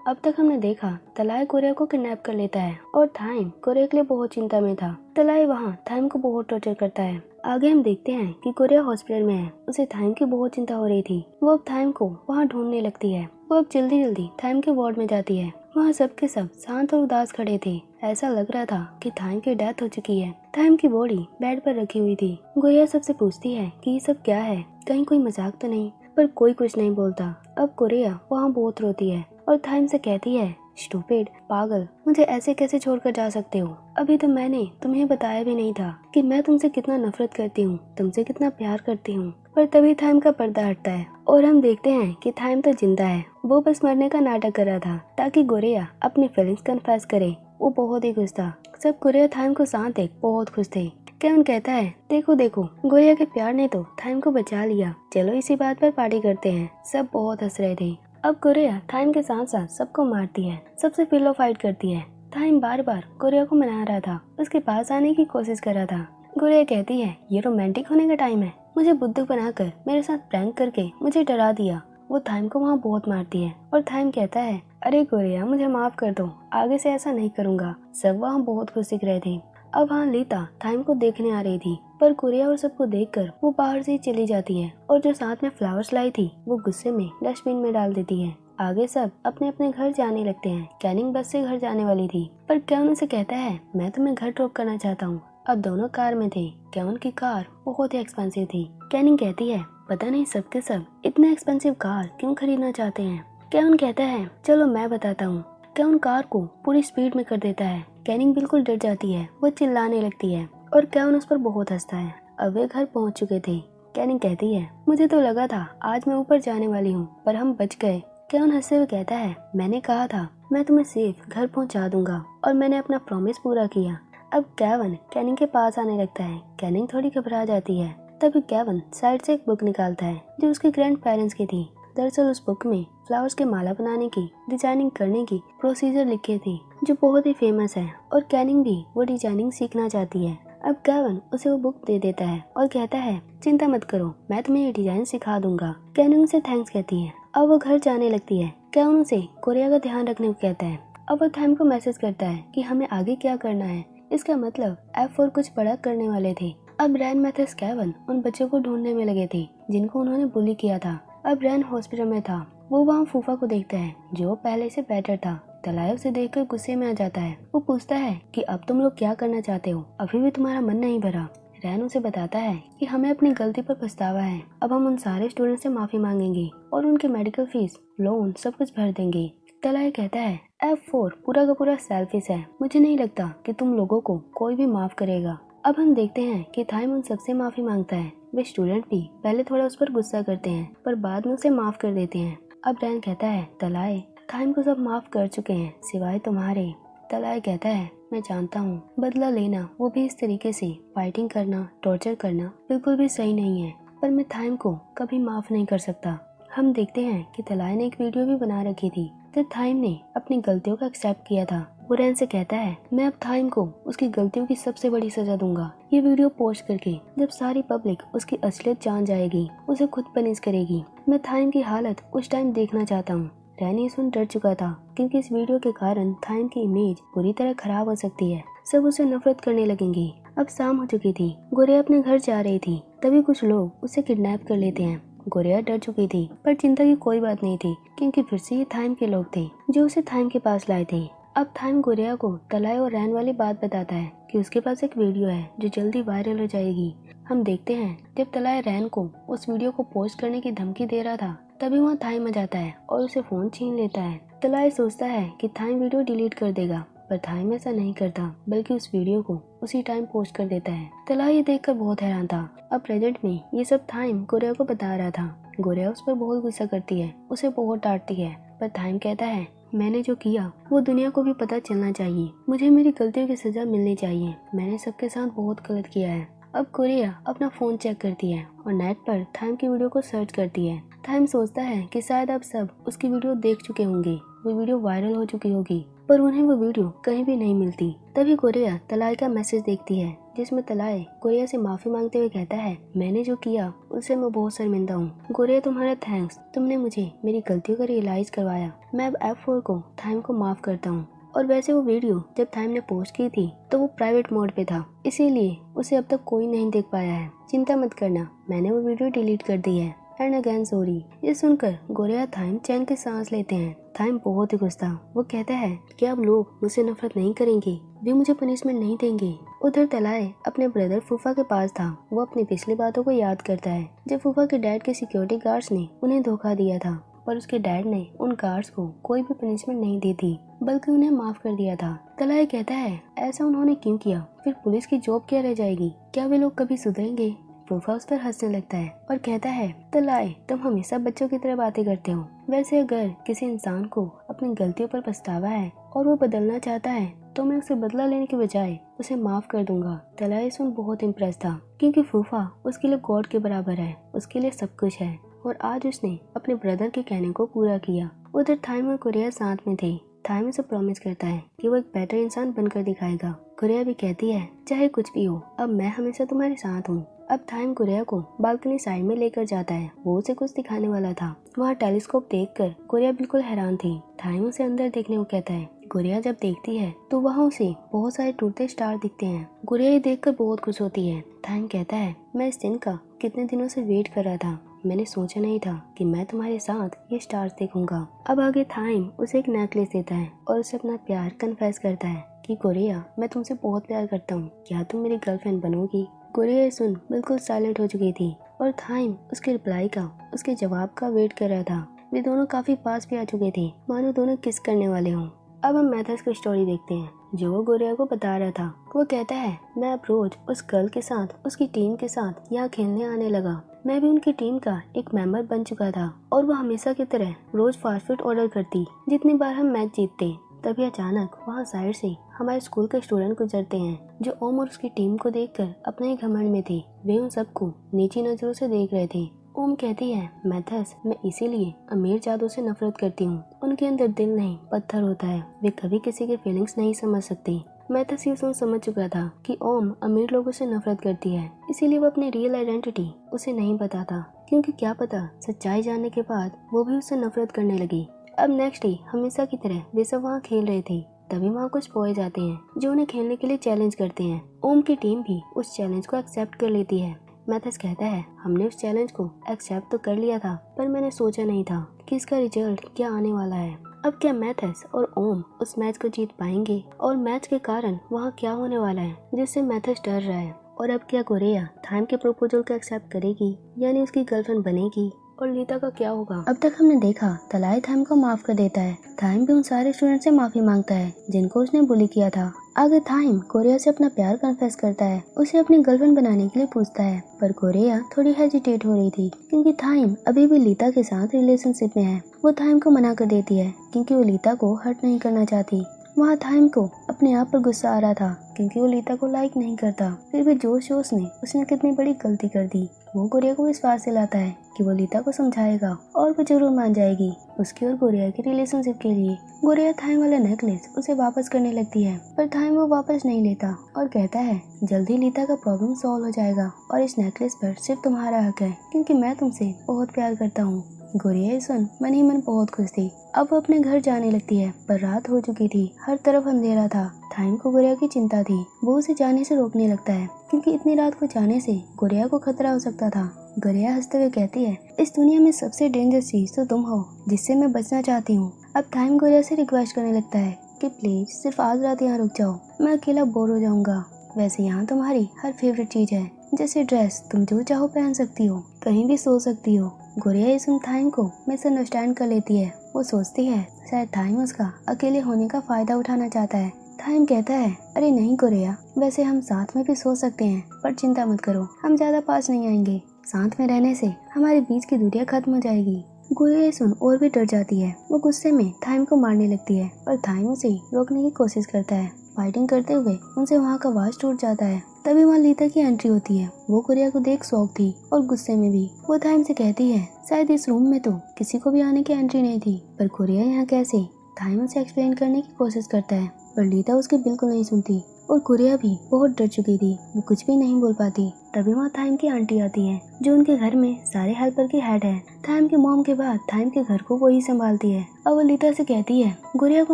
अब तक हमने देखा तलाय कोरिया को किडनैप कर लेता है और थाइम कोरिया के लिए बहुत चिंता में था। तलाय वहाँ थाइम को बहुत टॉर्चर करता है। आगे हम देखते हैं कि कोरिया हॉस्पिटल में है। उसे थाइम की बहुत चिंता हो रही थी। वो अब थाइम को वहाँ ढूंढने लगती है। वो अब जल्दी जल्दी थाइम के वार्ड में जाती है। वहाँ सब के सब शांत और उदास खड़े थे। ऐसा लग रहा था कि थाइम की डेथ हो चुकी है। थाइम की बॉडी बेड पर रखी हुई थी। कोरिया सबसे पूछती है कि ये सब क्या है, कहीं कोई मजाक तो नहीं, पर कोई कुछ नहीं बोलता। अब कोरिया वहाँ बहुत रोती है और थाइम से कहती है, स्टूपिड, पागल, मुझे ऐसे कैसे छोड़कर जा सकते हो? अभी तो मैंने तुम्हें बताया भी नहीं था कि मैं तुमसे कितना नफरत करती हूँ, तुमसे कितना प्यार करती हूँ। पर तभी थाइम का पर्दा हटता है और हम देखते हैं कि थाइम तो जिंदा है। वो बस मरने का नाटक कर रहा था ताकि कोरिया अपनी फीलिंग्स कन्फेस करे। वो बहुत ही खुश था। सब कोरिया थाइम को साथ देख बहुत खुश थे। केविन कहता है, देखो देखो, कोरिया के प्यार ने तो थाइम को बचा लिया, चलो इसी बात पर पार्टी करते हैं। सब बहुत हंस रहे थे। अब कोरिया थाइम के साथ साथ सबको मारती है, सबसे पिलो फाइट करती है। थाइम बार बार कोरिया को मना रहा था, उसके पास आने की कोशिश कर रहा था। कोरिया कहती है, ये रोमांटिक होने का टाइम है, मुझे बुद्धू बनाकर मेरे साथ प्रैंक करके मुझे डरा दिया। वो थाइम को वहाँ बहुत मारती है और थाइम कहता है, अरे कोरिया, मुझे माफ कर दो, आगे से ऐसा नहीं करूँगा। सब वहाँ बहुत खुश दिख रहे थे। अब वहाँ लीता थाइम को देखने आ रही थी, पर कोरिया और सबको देखकर वो बाहर से ही चली जाती है और जो साथ में फ्लावर्स लाई थी वो गुस्से में डस्टबिन में डाल देती है। आगे सब अपने अपने घर जाने लगते हैं। कैनिंग बस से घर जाने वाली थी, पर केविन उसे कहता है, मैं तुम्हें घर ड्रॉप करना चाहता हूँ। अब दोनों कार में थे। केविन की कार बहुत ही एक्सपेंसिव थी। कैनिंग कहती है, पता नहीं सबके सब इतने एक्सपेंसिव कार क्यों खरीदना चाहते हैं। केविन कहता है, चलो मैं बताता हूँ। केविन कार को पूरी स्पीड में कर देता है। कैनिंग बिल्कुल डर जाती है, वो चिल्लाने लगती है और केविन उस पर बहुत हंसता है। अब वे घर पहुंच चुके थे। कैनिंग कहती है, मुझे तो लगा था आज मैं ऊपर जाने वाली हूँ, पर हम बच गए। केविन हंसते हुए कहता है, मैंने कहा था मैं तुम्हें सेफ घर पहुंचा दूंगा और मैंने अपना प्रॉमिस पूरा किया। अब केविन कैनिंग के पास आने लगता है। कैनिंग थोड़ी घबरा जाती है। तभी केविन साइड से एक बुक निकालता है जो उसके ग्रैंड पेरेंट्स की थी। दरअसल उस बुक में फ्लावर्स के माला बनाने की, डिजाइनिंग करने की प्रोसीजर लिखे थे जो बहुत ही फेमस है और कैनिंग भी वो डिजाइनिंग सीखना चाहती है। अब केविन उसे वो बुक दे देता है और कहता है, चिंता मत करो, मैं तुम्हें ये डिजाइन सिखा दूंगा। कैनिंग उसे थैंक्स कहती है। अब वो घर जाने लगती है। केविन उसे कोरिया का ध्यान रखने को कहता है। अब वो थाइम को मैसेज करता है कि हमें आगे क्या करना है। इसका मतलब F4 कुछ बड़ा करने वाले थे। अब रैन, मैथस, केविन उन बच्चों को ढूंढने में लगे थे जिनको उन्होंने बुली किया था। अब रैन हॉस्पिटल में था। वो वहाँ फूफा को देखता है जो पहले से बेटर था। तलाय उसे देखकर गुस्से में आ जाता है। वो पूछता है कि अब तुम लोग क्या करना चाहते हो, अभी भी तुम्हारा मन नहीं भरा। रैन उसे बताता है कि हमें अपनी गलती पर पछतावा है। अब हम उन सारे स्टूडेंट से माफी मांगेंगे और उनकी मेडिकल फीस, लोन सब कुछ भर देंगे। तलाय कहता है, F4 पूरा का पूरा सेल्फिश है, मुझे नहीं लगता कि तुम लोगों को कोई भी माफ करेगा। अब हम देखते हैं कि थाइम उन सबसे माफी मांगता है। वे स्टूडेंट भी पहले थोड़ा उस पर गुस्सा करते हैं, पर बाद में उसे माफ कर देते हैं। अब रैन कहता है, तलाय, थाइम को सब माफ कर चुके हैं सिवाय तुम्हारे। तलाय कहता है, मैं जानता हूँ, बदला लेना, वो भी इस तरीके से फाइटिंग करना, टॉर्चर करना बिल्कुल भी सही नहीं है, पर मैं थाइम को कभी माफ नहीं कर सकता। हम देखते हैं कि तलाय ने एक वीडियो भी बना रखी थी जब थाइम ने अपनी गलतियों का एक्सेप्ट किया था। वो रैन से कहता है, मैं अब थाइम को उसकी गलतियों की सबसे बड़ी सजा दूंगा। ये वीडियो पोस्ट करके जब सारी पब्लिक उसकी असलियत जान जाएगी, उसे खुद पनिश करेगी। मैं थाइम की हालत उस टाइम देखना चाहता हूँ। रैन ये सुन डर चुका था क्योंकि इस वीडियो के कारण थाइम की इमेज पूरी तरह खराब हो सकती है। सब उसे नफरत करने लगेंगे। अब शाम हो चुकी थी। गोरिया अपने घर जा रही थी, तभी कुछ लोग उसे किडनैप कर लेते हैं। गोरिया डर चुकी थी, पर चिंता की कोई बात नहीं थी क्योंकि फिर से ये थाइम के लोग थे जो उसे थाइम के पास लाए थे। अब थाइम गोरिया को तलाय और रैन वाली बात बताता है कि उसके पास एक वीडियो है जो जल्दी वायरल हो जाएगी। हम देखते हैं जब तलाय रैन को उस वीडियो को पोस्ट करने की धमकी दे रहा था, तभी वहाँ थाइम आ जाता है और उसे फोन छीन लेता है। तलाय सोचता है कि थाइम वीडियो डिलीट कर देगा, पर थाइम ऐसा नहीं करता, बल्कि उस वीडियो को उसी टाइम पोस्ट कर देता है। तलाय ये देखकर बहुत हैरान था। अब प्रेजेंट में ये सब थाइम गोरिया को बता रहा था। गोरिया उस पर बहुत गुस्सा करती है, उसे बहुत डांटती है, पर थाइम कहता है, मैंने जो किया वो दुनिया को भी पता चलना चाहिए, मुझे मेरी गलतियों की सजा मिलनी चाहिए, मैंने सबके साथ बहुत गलत किया है। अब गोरिया अपना फोन चेक करती है और नेट पर थाइम की वीडियो को सर्च करती है। थाइम सोचता है कि शायद अब सब उसकी वीडियो देख चुके होंगे, वो वीडियो वायरल हो चुकी होगी, पर उन्हें वो वीडियो कहीं भी नहीं मिलती। तभी गोरिया तलाय का मैसेज देखती है जिसमें तलाय कोरिया से माफी मांगते हुए कहता है, मैंने जो किया उससे मैं बहुत शर्मिंदा हूँ। कोरिया तुम्हारा थैंक्स, तुमने मुझे मेरी गलतियों का रियलाइज करवाया। मैं अब F4 को थाइम को माफ करता हूँ। और वैसे वो वीडियो जब थाइम ने पोस्ट की थी तो वो प्राइवेट मोड पे था, इसीलिए उसे अब तक कोई नहीं देख पाया है। चिंता मत करना, मैंने वो वीडियो डिलीट कर दी है। And again sorry. ये सुनकर गोरिया थाइम चैन की सांस लेते हैं। थाइम बहुत ही खुश था। वो कहता है कि अब लोग मुझसे नफरत नहीं करेंगे, वे मुझे पनिशमेंट नहीं देंगे। उधर तलाय अपने ब्रदर फूफा के पास था। वो अपनी पिछली बातों को याद करता है, जब फूफा के डैड के सिक्योरिटी गार्ड्स ने उन्हें धोखा दिया था, पर उसके डैड ने उन गार्ड्स को कोई भी पनिशमेंट नहीं दी थी, बल्कि उन्हें माफ कर दिया था। तलाय कहता है, ऐसा उन्होंने क्यों किया? फिर पुलिस की जॉब क्या रह जाएगी? क्या वे लोग कभी सुधरेंगे? फूफा उस पर हंसने लगता है और कहता है, तलाय तुम हमेशा बच्चों की तरह बातें करते हो। वैसे अगर किसी इंसान को अपनी गलतियों पर पछतावा है और वो बदलना चाहता है तो मैं उसे बदला लेने के बजाय उसे माफ कर दूंगा। तलाय सुन बहुत इम्प्रेस था, क्योंकि फूफा उसके लिए गॉड के बराबर है, उसके लिए सब कुछ है और आज उसने अपने ब्रदर के कहने को पूरा किया। उधर थाइम और कोरिया साथ में थे। थाइम उसे प्रॉमिस करता है कि वो एक बेटर इंसान बनकर दिखाएगा। कोरिया भी कहती है, चाहे कुछ भी हो, अब मैं हमेशा तुम्हारे साथ हूँ। अब थाइम कोरिया को बालकनी साइड में लेकर जाता है। वो उसे कुछ दिखाने वाला था। वहाँ टेलीस्कोप देखकर कोरिया बिल्कुल हैरान थी। थाइम उसे अंदर देखने को कहता है। कोरिया जब देखती है तो वहाँ उसे बहुत सारे टूटते स्टार दिखते हैं। कोरिया ये देखकर बहुत खुश होती है। थाइम कहता है, मैं इस दिन का कितने दिनों से वेट कर रहा था। मैंने सोचा नहीं था कि मैं तुम्हारे साथ ये स्टार्स देखूंगा। अब आगे थाइम उसे एक नेकलेस देता है और उसे अपना प्यार कन्फेस करता है कि कोरिया मैं तुमसे बहुत प्यार करता हूँ, क्या तुम मेरी गर्लफ्रेंड बनोगी? कोरिया सुन बिल्कुल साइलेंट हो चुकी थी और थाइम उसके रिप्लाई का, उसके जवाब का वेट कर रहा था। वे दोनों काफी पास भी आ चुके थे, मानो दोनों किस करने वाले हों। अब हम मैथस की स्टोरी देखते हैं, जो वो गोरिया को बता रहा था। वो कहता है, मैं अब रोज उस गर्ल के साथ, उसकी टीम के साथ यहाँ खेलने आने लगा। मैं भी उनकी टीम का एक मेंबर बन चुका था और वो हमेशा की तरह रोज फास्ट फूड ऑर्डर करती जितनी बार हम मैच जीतते। तभी अचानक वहाँ साइड से हमारे स्कूल के स्टूडेंट गुजरते हैं, जो ओम और उसकी टीम को देखकर अपने ही घमंड में थे। वे उन सबको नीची नजरों से देख रहे थे। ओम कहती है, मैथस मैं इसीलिए अमीर जादू से नफरत करती हूँ। उनके अंदर दिल नहीं पत्थर होता है, वे कभी किसी के फीलिंग्स नहीं समझ सकती। मैथस ये समझ चुका था कि ओम अमीर लोगों से नफरत करती है, इसीलिए वो अपनी रियल आइडेंटिटी उसे नहीं बताता, क्योंकि क्या पता सच्चाई जानने के बाद वो भी उससे नफरत करने लगी। अब नेक्स्ट डे हमेशा की तरह वे सब वहाँ खेल रहे थे। तभी वहाँ कुछ बॉयज आते हैं जो उन्हें खेलने के लिए चैलेंज करते हैं। ओम की टीम भी उस चैलेंज को एक्सेप्ट कर लेती है। मैथस कहता है, हमने उस चैलेंज को एक्सेप्ट तो कर लिया था, पर मैंने सोचा नहीं था कि इसका रिजल्ट क्या आने वाला है। अब क्या मैथस और ओम उस मैच को जीत पाएंगे, और मैच के कारण वहाँ क्या होने वाला है जिससे मैथस डर रहा है। और अब क्या कोरिया थाइम के प्रपोजल को एक्सेप्ट करेगी, यानी उसकी गर्लफ्रेंड बनेगी, और लीता का क्या होगा? अब तक हमने देखा तलाय थाइम को माफ कर देता है। थाइम भी उन सारे स्टूडेंट से माफी मांगता है जिनको उसने बुली किया था। आगे थाइम कोरिया से अपना प्यार कन्फेस करता है, उसे अपनी गर्लफ्रेंड बनाने के लिए पूछता है, पर कोरिया थोड़ी हेजिटेट हो रही थी क्योंकि थाइम अभी भी लीता के साथ रिलेशनशिप में है। वो थाइम को मना कर देती है क्योंकि वो लीता को हर्ट नहीं करना चाहती। वहाँ थाइम को अपने आप पर गुस्सा आ रहा था क्योंकि वो लीता को लाइक नहीं करता, फिर भी जोश जोश में उसने कितनी बड़ी गलती कर दी। वो कोरिया को विश्वास दिलाता है कि वो लीता को समझाएगा और वो जरूर मान जाएगी उसकी और कोरिया के रिलेशनशिप के लिए। कोरिया थाइम वाला नेकलेस उसे वापस करने लगती है, पर थाइम वो वापस नहीं लेता और कहता है, जल्दी लीता का प्रॉब्लम सॉल्व हो जाएगा और इस नेकलेस पर सिर्फ तुम्हारा हक है क्योंकि मैं तुमसे बहुत प्यार करता हूँ। गोरिया सुन मन ही मन बहुत खुश थी। अब वो अपने घर जाने लगती है, पर रात हो चुकी थी, हर तरफ अंधेरा था। थाइम को गोरिया की चिंता थी। वो उसे जाने से रोकने लगता है क्योंकि इतनी रात को जाने से गोरिया को खतरा हो सकता था। गोरिया हंसते हुए कहती है, इस दुनिया में सबसे डेंजरस चीज तो तुम हो जिससे मैं बचना चाहती हूँ। अब थाइम गोरिया से रिक्वेस्ट करने लगता है कि प्लीज सिर्फ आज रात यहाँ रुक जाओ, मैं अकेला बोर हो जाऊंगा। वैसे यहाँ तुम्हारी हर फेवरेट चीज है, जैसे ड्रेस तुम जो चाहो पहन सकती हो, कहीं भी सो सकती हो। गोरिया इस थाइम को मिसअंडरस्टैंड कर लेती है। वो सोचती है शायद थाइम उसका अकेले होने का फायदा उठाना चाहता है। थाइम कहता है, अरे नहीं गोरिया, वैसे हम साथ में भी सो सकते हैं, पर चिंता मत करो, हम ज्यादा पास नहीं आएंगे। साथ में रहने से हमारे बीच की दूरियां खत्म हो जाएगी। गोरिया सुन और भी डर जाती है। वो गुस्से में थाइम को मारने लगती है, पर थाइम उसे रोकने की कोशिश करता है। फाइटिंग करते हुए उनसे वहाँ का वाज टूट जाता है। तभी वहाँ लीता की एंट्री होती है। वो कोरिया को देख शॉक थी और गुस्से में भी। वो थाइम से कहती है, शायद इस रूम में तो किसी को भी आने की एंट्री नहीं थी, पर कोरिया यहाँ कैसे? थाइम उसे एक्सप्लेन करने की कोशिश करता है, पर लीता उसकी बिल्कुल नहीं सुनती। और कोरिया भी बहुत डर चुकी थी, वो कुछ भी नहीं बोल पाती। तभी वहाँ थाइम की आंटी आती है जो उनके घर में सारे हेल्पर की हेड है। थाइम की मॉम के बाद थाइम के घर को वही संभालती है। अब वो लीता से कहती है गुड़िया को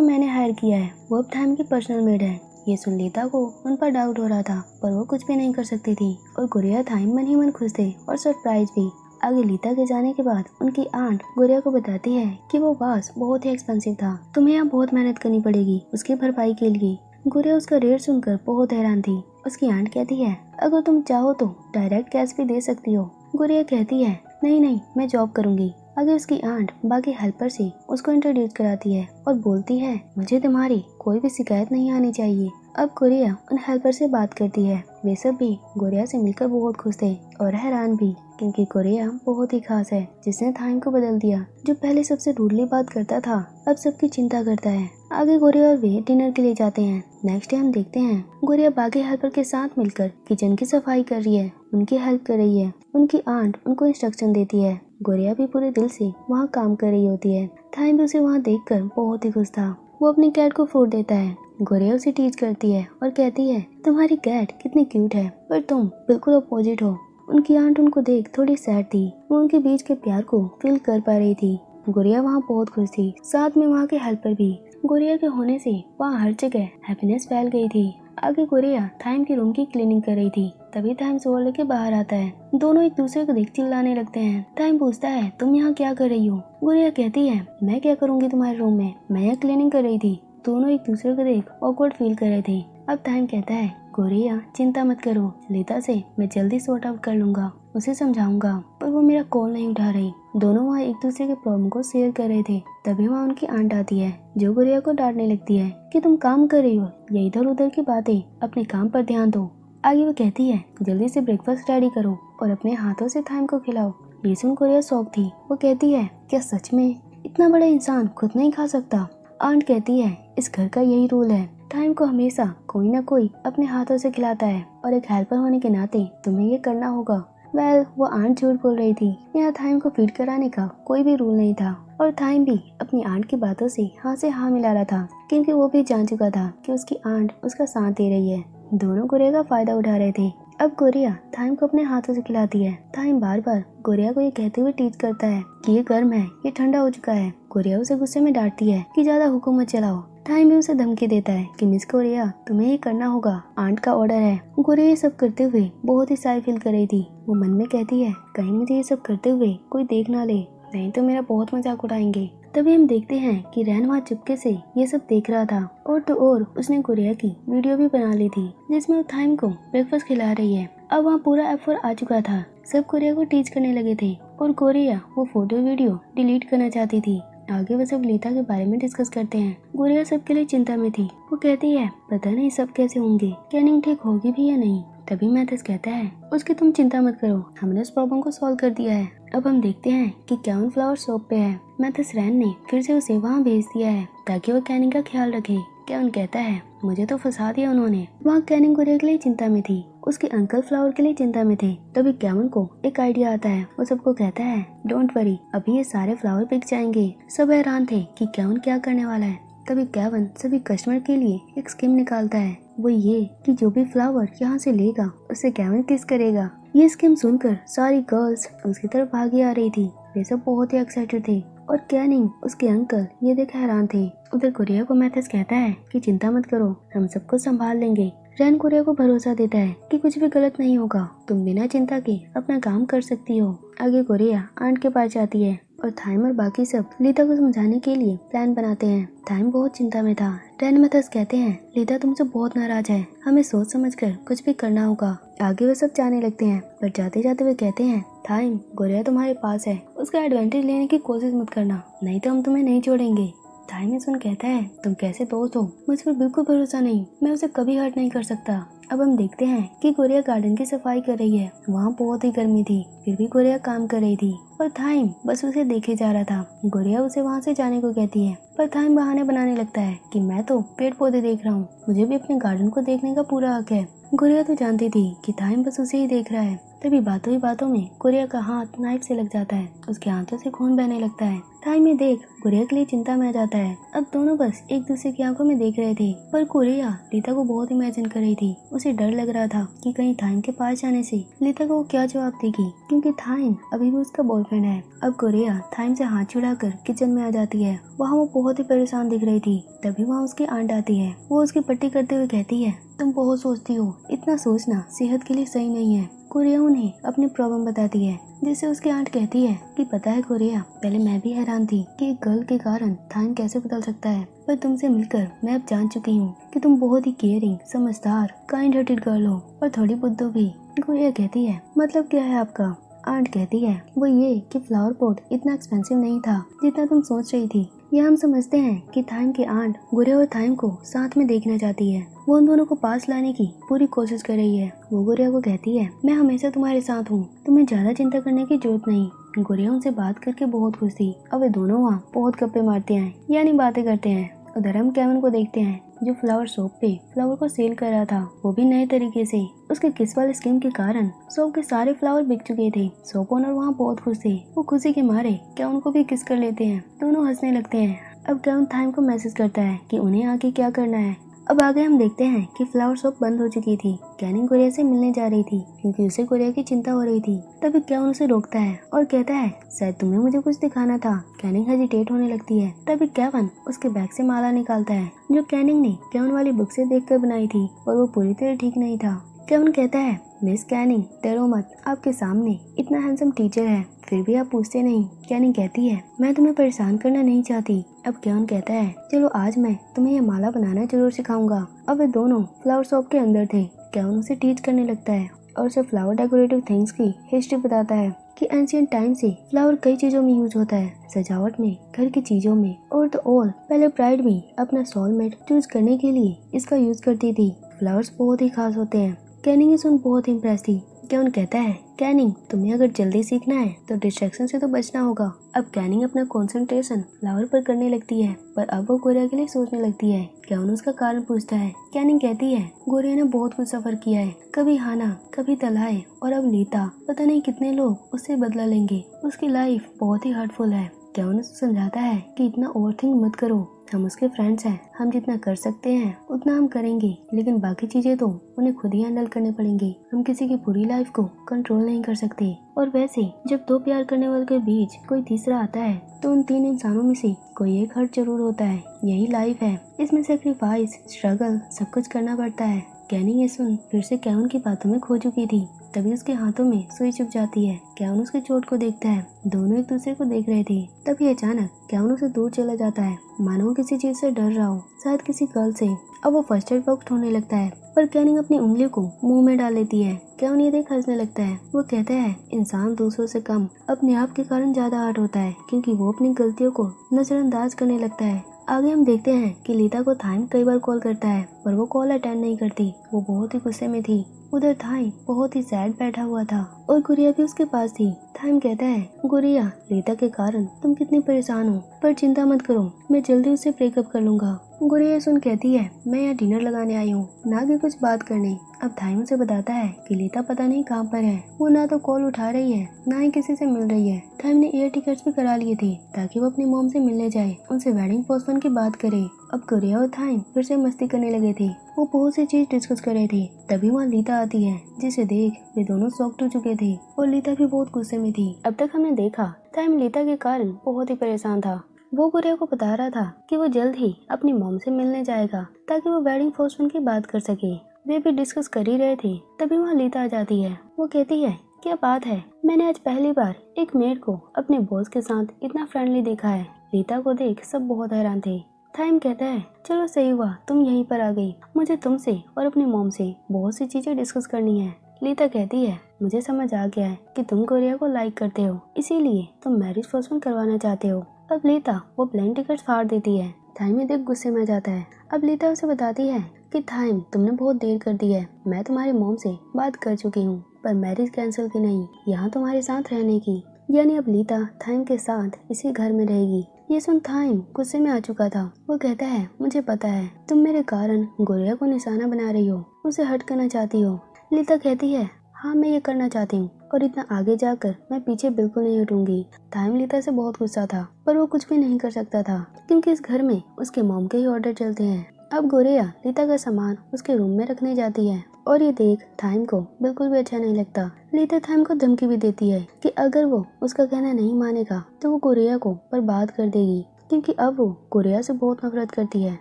मैंने हायर किया है, वो अब थाइम की पर्सनल मेड है। ये सुन लीता को उन पर डाउट हो रहा था, पर वो कुछ भी नहीं कर सकती थी और गुड़िया थाइम मन ही मन खुश थे और सरप्राइज भी। आगे लीता के जाने के बाद उनकी आंट गुड़िया को बताती है कि वो वास बहुत ही एक्सपेंसिव था, तुम्हें यहाँ बहुत मेहनत करनी पड़ेगी उसकी भरपाई के लिए। गुड़िया उसका रेट सुनकर बहुत हैरान थी। उसकी आंट कहती है अगर तुम चाहो तो डायरेक्ट कैश भी दे सकती हो। गुड़िया कहती है नहीं नहीं, मैं जॉब करूंगी। आगे उसकी आंट बाकी हेल्पर से उसको इंट्रोड्यूस कराती है और बोलती है मुझे तुम्हारी कोई भी शिकायत नहीं आनी चाहिए। अब गुड़िया उन हेल्पर से बात करती है। वे सब भी गुड़िया से मिलकर बहुत खुश थे और हैरान भी, क्योंकि गुड़िया बहुत ही खास है जिसने थाइम को बदल दिया। जो पहले सबसे रूडली बात करता था अब सबकी चिंता करता है। आगे गुड़िया और वे डिनर के लिए जाते हैं। नेक्स्ट डे हम देखते हैं गुड़िया बाकी हेल्पर के साथ मिलकर किचन की सफाई कर रही है, उनकी हेल्प कर रही है। उनकी आंट उनको इंस्ट्रक्शन देती है। गुड़िया भी पूरे दिल से वहाँ काम कर रही होती है। थाइम भी उसे वहाँ देखकर बहुत ही खुश था। वो अपनी कैट को फूड देता है। गुड़िया उसे टीच करती है और कहती है तुम्हारी कैट कितनी क्यूट है, पर तुम बिल्कुल अपोजिट हो। उनकी आंट उनको देख थोड़ी सैड थी, वो उनके बीच के प्यार को फील कर पा रही थी। गुड़िया वहाँ बहुत खुश थी, साथ में वहाँ के हेल्पर भी। गुड़िया के होने से वहाँ हर जगह हैप्पीनेस फैल गई थी। आगे गुड़िया थाइम की रूम की क्लीनिंग कर रही थी, तभी थाइम सोल लेके बाहर आता है। दोनों एक दूसरे को देख चिल्लाने लगते हैं। थाइम पूछता है तुम यहाँ क्या कर रही हो। गुड़िया कहती है मैं क्या करूँगी तुम्हारे रूम में, मैं यहाँ क्लीनिंग कर रही थी। दोनों एक दूसरे को देख ऑकवर्ड फील कर रहे थे। अब थाइम कहता है गुड़िया चिंता मत करो, लीता से मैं जल्दी सॉर्ट आउट कर लूंगा, उसे समझाऊंगा, पर वो मेरा कॉल नहीं उठा रही। दोनों वहाँ एक दूसरे के प्रॉब्लम को शेयर कर रहे थे। तभी वहाँ उनकी आंट आती है जो गुड़िया को डांटने लगती है कि तुम काम कर रही हो, ये इधर उधर की बातें, अपने काम पर ध्यान दो। आगे वो कहती है जल्दी से ब्रेकफास्ट रेडी करो और अपने हाथों से थाइम को खिलाओ। ये सुन गुड़िया शॉक थी। वो कहती है क्या सच में इतना बड़ा इंसान खुद नहीं खा सकता। आंट कहती है इस घर का यही रूल है, थाइम को हमेशा कोई ना कोई अपने हाथों से खिलाता है और एक हेल्पर होने के नाते तुम्हें ये करना होगा। वो आंट झूठ बोल रही थी। यहाँ थाइम को फीड कराने का कोई भी रूल नहीं था और थाइम भी अपनी आंट की बातों से हाँ मिला रहा था, क्योंकि वो भी जान चुका था कि उसकी आंट उसका साथ दे रही है। दोनों गुड़िया का फायदा उठा रहे थे। अब गुड़िया थाइम को अपने हाथों से खिलाती है। थाइम बार बार गुड़िया को ये कहते हुए टीच करता है कि ये गर्म है, ये ठंडा हो चुका है। गुड़िया उसे गुस्से में डांटती है कि ज्यादा हुक्म मत चलाओ। थाइम भी उसे धमकी देता है कि मिस गुड़िया तुम्हें ये करना होगा, आंट का ऑर्डर है। गुड़िया ये सब करते हुए बहुत ही साई फील कर रही थी। वो मन में कहती है कहीं मुझे ये सब करते हुए कोई देख ना ले, नहीं तो मेरा बहुत मजाक उड़ाएंगे। तभी हम देखते हैं कि रैन वहाँ चुपके से ये सब देख रहा था और तो और उसने गुड़िया की वीडियो भी बना ली थी जिसमें वो थाइम को ब्रेकफास्ट खिला रही है। अब वहाँ पूरा एफर्ट आ चुका था, सब गुड़िया को टीच करने लगे थे और गुड़िया वो फोटो वीडियो डिलीट करना चाहती थी। आगे वो सब लीता के बारे में डिस्कस करते हैं। गुड़िया सबके लिए चिंता में थी। वो कहती है पता नहीं सब कैसे होंगे, कैनिंग ठीक होगी भी या नहीं। तभी मैथस कहता है उसकी तुम चिंता मत करो, हमने उस प्रॉब्लम को सॉल्व कर दिया है। अब हम देखते हैं कि कैवन फ्लावर शॉप पे है। मैथस रैन ने फिर से उसे वहाँ भेज दिया है ताकि वो कैनिंग का ख्याल रखे। कैवन कहता है मुझे तो फंसा दिया उन्होंने। वहाँ कैनिंग गुड़िया के लिए चिंता में थी, उसके अंकल फ्लावर के लिए चिंता में थे। तभी कैवन को एक आइडिया आता है। वो सबको कहता है डोंट वरी, अभी ये सारे फ्लावर बिक जाएंगे। सब हैरान थे कि कैवन क्या करने वाला है। तभी कैवन सभी कस्टमर के लिए एक स्कीम निकालता है, वो ये कि जो भी फ्लावर यहाँ से लेगा उसे कैवन किस करेगा। ये स्कीम सुनकर सारी गर्ल्स उसकी तरफ भागी आ रही थी। वे सब बहुत ही एक्साइटेड थे और कैनिंग उसके अंकल ये देख हैरान थे। उधर गुड़िया को मैथस कहता है कि चिंता मत करो, हम सबको संभाल लेंगे। रैन गुड़िया को भरोसा देता है कि कुछ भी गलत नहीं होगा, तुम बिना चिंता के अपना काम कर सकती हो। आगे गुड़िया आंट के पास जाती है और थाइम और बाकी सब लीता को समझाने के लिए प्लान बनाते हैं। थाइम बहुत चिंता में था। रैन मैथस कहते हैं लीता तुमसे बहुत नाराज है, हमें सोच समझ कर कुछ भी करना होगा। आगे वो सब जाने लगते हैं, पर जाते जाते वे कहते हैं थाइम गुड़िया तुम्हारे पास है, उसका एडवांटेज लेने की कोशिश मत करना, नहीं तो हम तुम्हें नहीं छोड़ेंगे। थाइम सुन कहता है तुम कैसे दोस्त हो, मुझ पर बिल्कुल भरोसा नहीं, मैं उसे कभी हर्ट नहीं कर सकता। अब हम देखते हैं कि गुड़िया गार्डन की सफाई कर रही है। वहाँ बहुत ही गर्मी थी, फिर भी गुड़िया काम कर रही थी और थाइम बस उसे देखे जा रहा था। गुड़िया उसे वहाँ से जाने को कहती है, पर थाइम बहाने बनाने लगता है कि मैं तो पेड़ पौधे देख रहा हूँ, मुझे भी अपने गार्डन को देखने का पूरा हक है। गुड़िया तो जानती थी कि थाइम बस उसे ही देख रहा है। तभी बातों ही बातों में कोरिया का हाथ नाइफ से लग जाता है। उसके हाथों से खून बहने लगता है। टाइम में देख कोरिया के लिए चिंता में आ जाता है। अब दोनों बस एक दूसरे की आंखों में देख रहे थे, पर कोरिया लीता को बहुत इमेजिन कर रही थी। उसे डर लग रहा था कि कहीं थाइम के पास जाने से लीता को वो क्या जवाब देगी, क्योंकि थाइम अभी भी उसका बॉयफ्रेंड है। अब कोरिया थाइम से हाथ छुड़ाकर किचन में आ जाती है। वहाँ वो बहुत ही परेशान दिख रही थी। तभी वहाँ उसकी आंट आती है। वो उसकी पट्टी करते हुए कहती है, तुम बहुत सोचती हो, इतना सोचना सेहत के लिए सही नहीं है। कोरिया उन्हें अपनी प्रॉब्लम बताती है, जिससे उसकी आंट कहती है कि पता है कोरिया, पहले मैं भी हैरान थी कि एक गर्ल के कारण थाइम कैसे बदल सकता है, पर तुमसे मिलकर मैं अब जान चुकी हूँ कि तुम बहुत ही केयरिंग, समझदार, काइंड हार्टेड गर्ल हो और थोड़ी बुद्धू भी। कोरिया कहती है, मतलब क्या है आपका? आंट कहती है, वो ये कि फ्लावर पॉट इतना एक्सपेंसिव नहीं था जितना तुम सोच रही थी। यह हम समझते हैं कि थाइम की आंट गुरे और थाइम को साथ में देखना चाहती है। वो उन दोनों को पास लाने की पूरी कोशिश कर रही है। वो गुरिया को कहती है, मैं हमेशा तुम्हारे साथ हूँ, तुम्हें ज्यादा चिंता करने की जरूरत नहीं। गुरिया उनसे बात करके बहुत खुश थी। अब वे दोनों वहाँ बहुत गप्पे मारते हैं, यानी बातें करते हैं। उधर हम केविन को देखते हैं, जो फ्लावर शॉप पे फ्लावर को सेल कर रहा था, वो भी नए तरीके से। उसके किस वाले स्कीम के कारण शॉप के सारे फ्लावर बिक चुके थे। शॉप ओनर वहाँ बहुत खुश थे। वो खुशी के मारे केविन को भी किस कर लेते हैं। दोनों हंसने लगते हैं। अब केविन थाइम को मैसेज करता है कि उन्हें आगे क्या करना है। अब आगे हम देखते हैं कि फ्लावर शॉप बंद हो चुकी थी। कैनिंग कोरिया से मिलने जा रही थी क्योंकि उसे कोरिया की चिंता हो रही थी। तभी केविन उसे रोकता है और कहता है, शायद तुम्हें मुझे कुछ दिखाना था। कैनिंग हेजिटेट होने लगती है। तभी केविन उसके बैग से माला निकालता है, जो कैनिंग ने केविन वाली बुक से देखकर बनाई थी, और वो पूरी तरह ठीक नहीं था। केविन कहता है, मिस कैनिंग, डरो मत, आपके सामने इतना हैंडसम टीचर है, फिर भी आप पूछते नहीं। कैनिंग कहती है, मैं तुम्हें परेशान करना नहीं चाहती। अब केविन कहता है, चलो आज मैं तुम्हें ये माला बनाना जरूर सिखाऊंगा। अब वे दोनों फ्लावर शॉप के अंदर थे। केविन उसे टीच करने लगता है और उसे फ्लावर डेकोरेटिव थिंग्स की हिस्ट्री बताता है कि एंशिएंट टाइम से फ्लावर कई चीजों में यूज होता है, सजावट में, घर की चीजों में, और तो और पहले ब्राइड भी अपना सोलमेट चूज करने के लिए इसका यूज करती थी। फ्लावर्स बहुत ही खास होते हैं। कैनिंग सुन बहुत इम्प्रेस थी। केविन कहता है, कैनिंग, तुम्हें अगर जल्दी सीखना है तो डिस्ट्रैक्शन से तो बचना होगा। अब कैनिंग अपना कंसंट्रेशन फ्लावर पर करने लगती है, पर अब वो कोरिया के लिए सोचने लगती है। केविन उसका कारण पूछता है। कैनिंग कहती है, कोरिया ने बहुत कुछ सफर किया है, कभी हाना, कभी तलाए, और अब लीता, पता नहीं कितने लोग उससे बदला लेंगे। उसकी लाइफ बहुत ही हर्टफुल है। केविन उसे समझाता है कि इतना ओवरथिंक मत करो, हम उसके फ्रेंड्स हैं, हम जितना कर सकते हैं उतना हम करेंगे, लेकिन बाकी चीजें तो उन्हें खुद ही हैंडल करने पड़ेंगी। हम किसी की पूरी लाइफ को कंट्रोल नहीं कर सकते। और वैसे जब दो प्यार करने वालों के बीच कोई तीसरा आता है तो उन तीन इंसानों में से कोई एक हर्ट जरूर होता है। यही लाइफ है, इसमें सेक्रीफाइस, स्ट्रगल, सब कुछ करना पड़ता है। कैनिंग ये सुन फिर से केविन की बातों में खो चुकी थी। तभी उसके हाथों में सुई चुभ जाती है। केविन उसकी चोट को देखता है। दोनों एक दूसरे को देख रहे थे। तभी अचानक केविन उसे दूर चला जाता है, मानो वो किसी चीज से डर रहा हो, शायद किसी गर्ल से। अब वो फर्स्ट एड बॉक्स ढूंढने लगता है, पर कैनिंग अपनी उंगली को मुंह में डाल लेती है। केविन ये देख हंसने लगता है। वो कहता है, इंसान दूसरों से कम अपने आप के कारण ज्यादा हर्ट होता है, क्योंकि वो अपनी गलतियों को नजरअंदाज करने लगता है। आगे हम देखते हैं कि लीता को थाइम कई बार कॉल करता है, पर वो कॉल अटेंड नहीं करती। वो बहुत ही गुस्से में थी। उधर थाइम बहुत ही सैड बैठा हुआ था और गुड़िया भी उसके पास थी। थाइम कहता है, गुड़िया, लीता के कारण तुम कितनी परेशान हो, पर चिंता मत करो, मैं जल्दी उससे ब्रेकअप कर लूंगा। गुड़िया सुन कहती है, मैं यहाँ डिनर लगाने आई हूँ, ना कि कुछ बात करने। अब थाइम उसे बताता है कि लीता पता नहीं कहाँ पर है। वो ना तो कॉल उठा रही है, ना ही किसी से मिल रही है। थाइम ने एयर टिकट्स भी करा लिए थे ताकि वो अपनी मॉम से मिलने जाए, उनसे वेडिंग पोस्टपोन की बात करे। अब गुड़िया और थाइम फिर से मस्ती करने लगे थे। वो बहुत सी चीज डिस्कस कर रहे थे। तभी वहाँ लीता आती है, जिसे देख वे दोनों शॉक्ड हो चुके थे और लीता भी बहुत गुस्से में थी। अब तक हमने देखा थाइम लीता के कारण बहुत ही परेशान था। वो गुड़िया को बता रहा था कि वो जल्द ही अपनी मॉम से मिलने जाएगा ताकि वो वेडिंग पोस्टपोन की बात कर सके। वे भी डिस्कस कर ही रहे थे। तभी वहाँ लीता आ जाती है। वो कहती है, क्या बात है, मैंने आज पहली बार एक मेड को अपने बॉस के साथ इतना फ्रेंडली देखा है। लीता को देख सब बहुत हैरान थे। थाइम कहता है, चलो सही हुआ तुम यहीं पर आ गई, मुझे तुमसे और अपनी मॉम से बहुत सी चीजें डिस्कस करनी है। लीता कहती है, मुझे समझ आ गया है कि तुम कोरिया को लाइक करते हो, इसीलिए तुम मैरिज पोस्टपोन करवाना चाहते हो। अब लीता वो प्लेन टिकट फाड़ देती है। थाइम ये देख गुस्से में जाता है। अब लीता उसे बताती है कि थाइम, तुमने बहुत देर कर दी है, मैं तुम्हारी मॉम से बात कर चुकी हूँ, पर मैरिज कैंसिल की नहीं, यहाँ तुम्हारे साथ रहने की। यानी अब लीता थाइम के साथ इसी घर में रहेगी। ये सुन थाइम गुस्से में आ चुका था। वो कहता है, मुझे पता है तुम मेरे कारण गुड़िया को निशाना बना रही हो, उसे हर्ट करना चाहती हो। लीता कहती है, हाँ मैं ये करना चाहती हूँ और इतना आगे जाकर मैं पीछे बिल्कुल नहीं हटूंगी। थाइम लीता से बहुत गुस्सा था पर वो कुछ भी नहीं कर सकता था क्योंकि इस घर में उसके मॉम के ही ऑर्डर चलते हैं। अब गोरिया लीता का सामान उसके रूम में रखने जाती है और ये देख थाइम को बिल्कुल भी अच्छा नहीं लगता। लीता थाइम को धमकी भी देती है कि अगर वो उसका कहना नहीं मानेगा तो वो गोरिया को बर्बाद कर देगी क्योंकि अब वो गोरिया से बहुत नफरत करती है।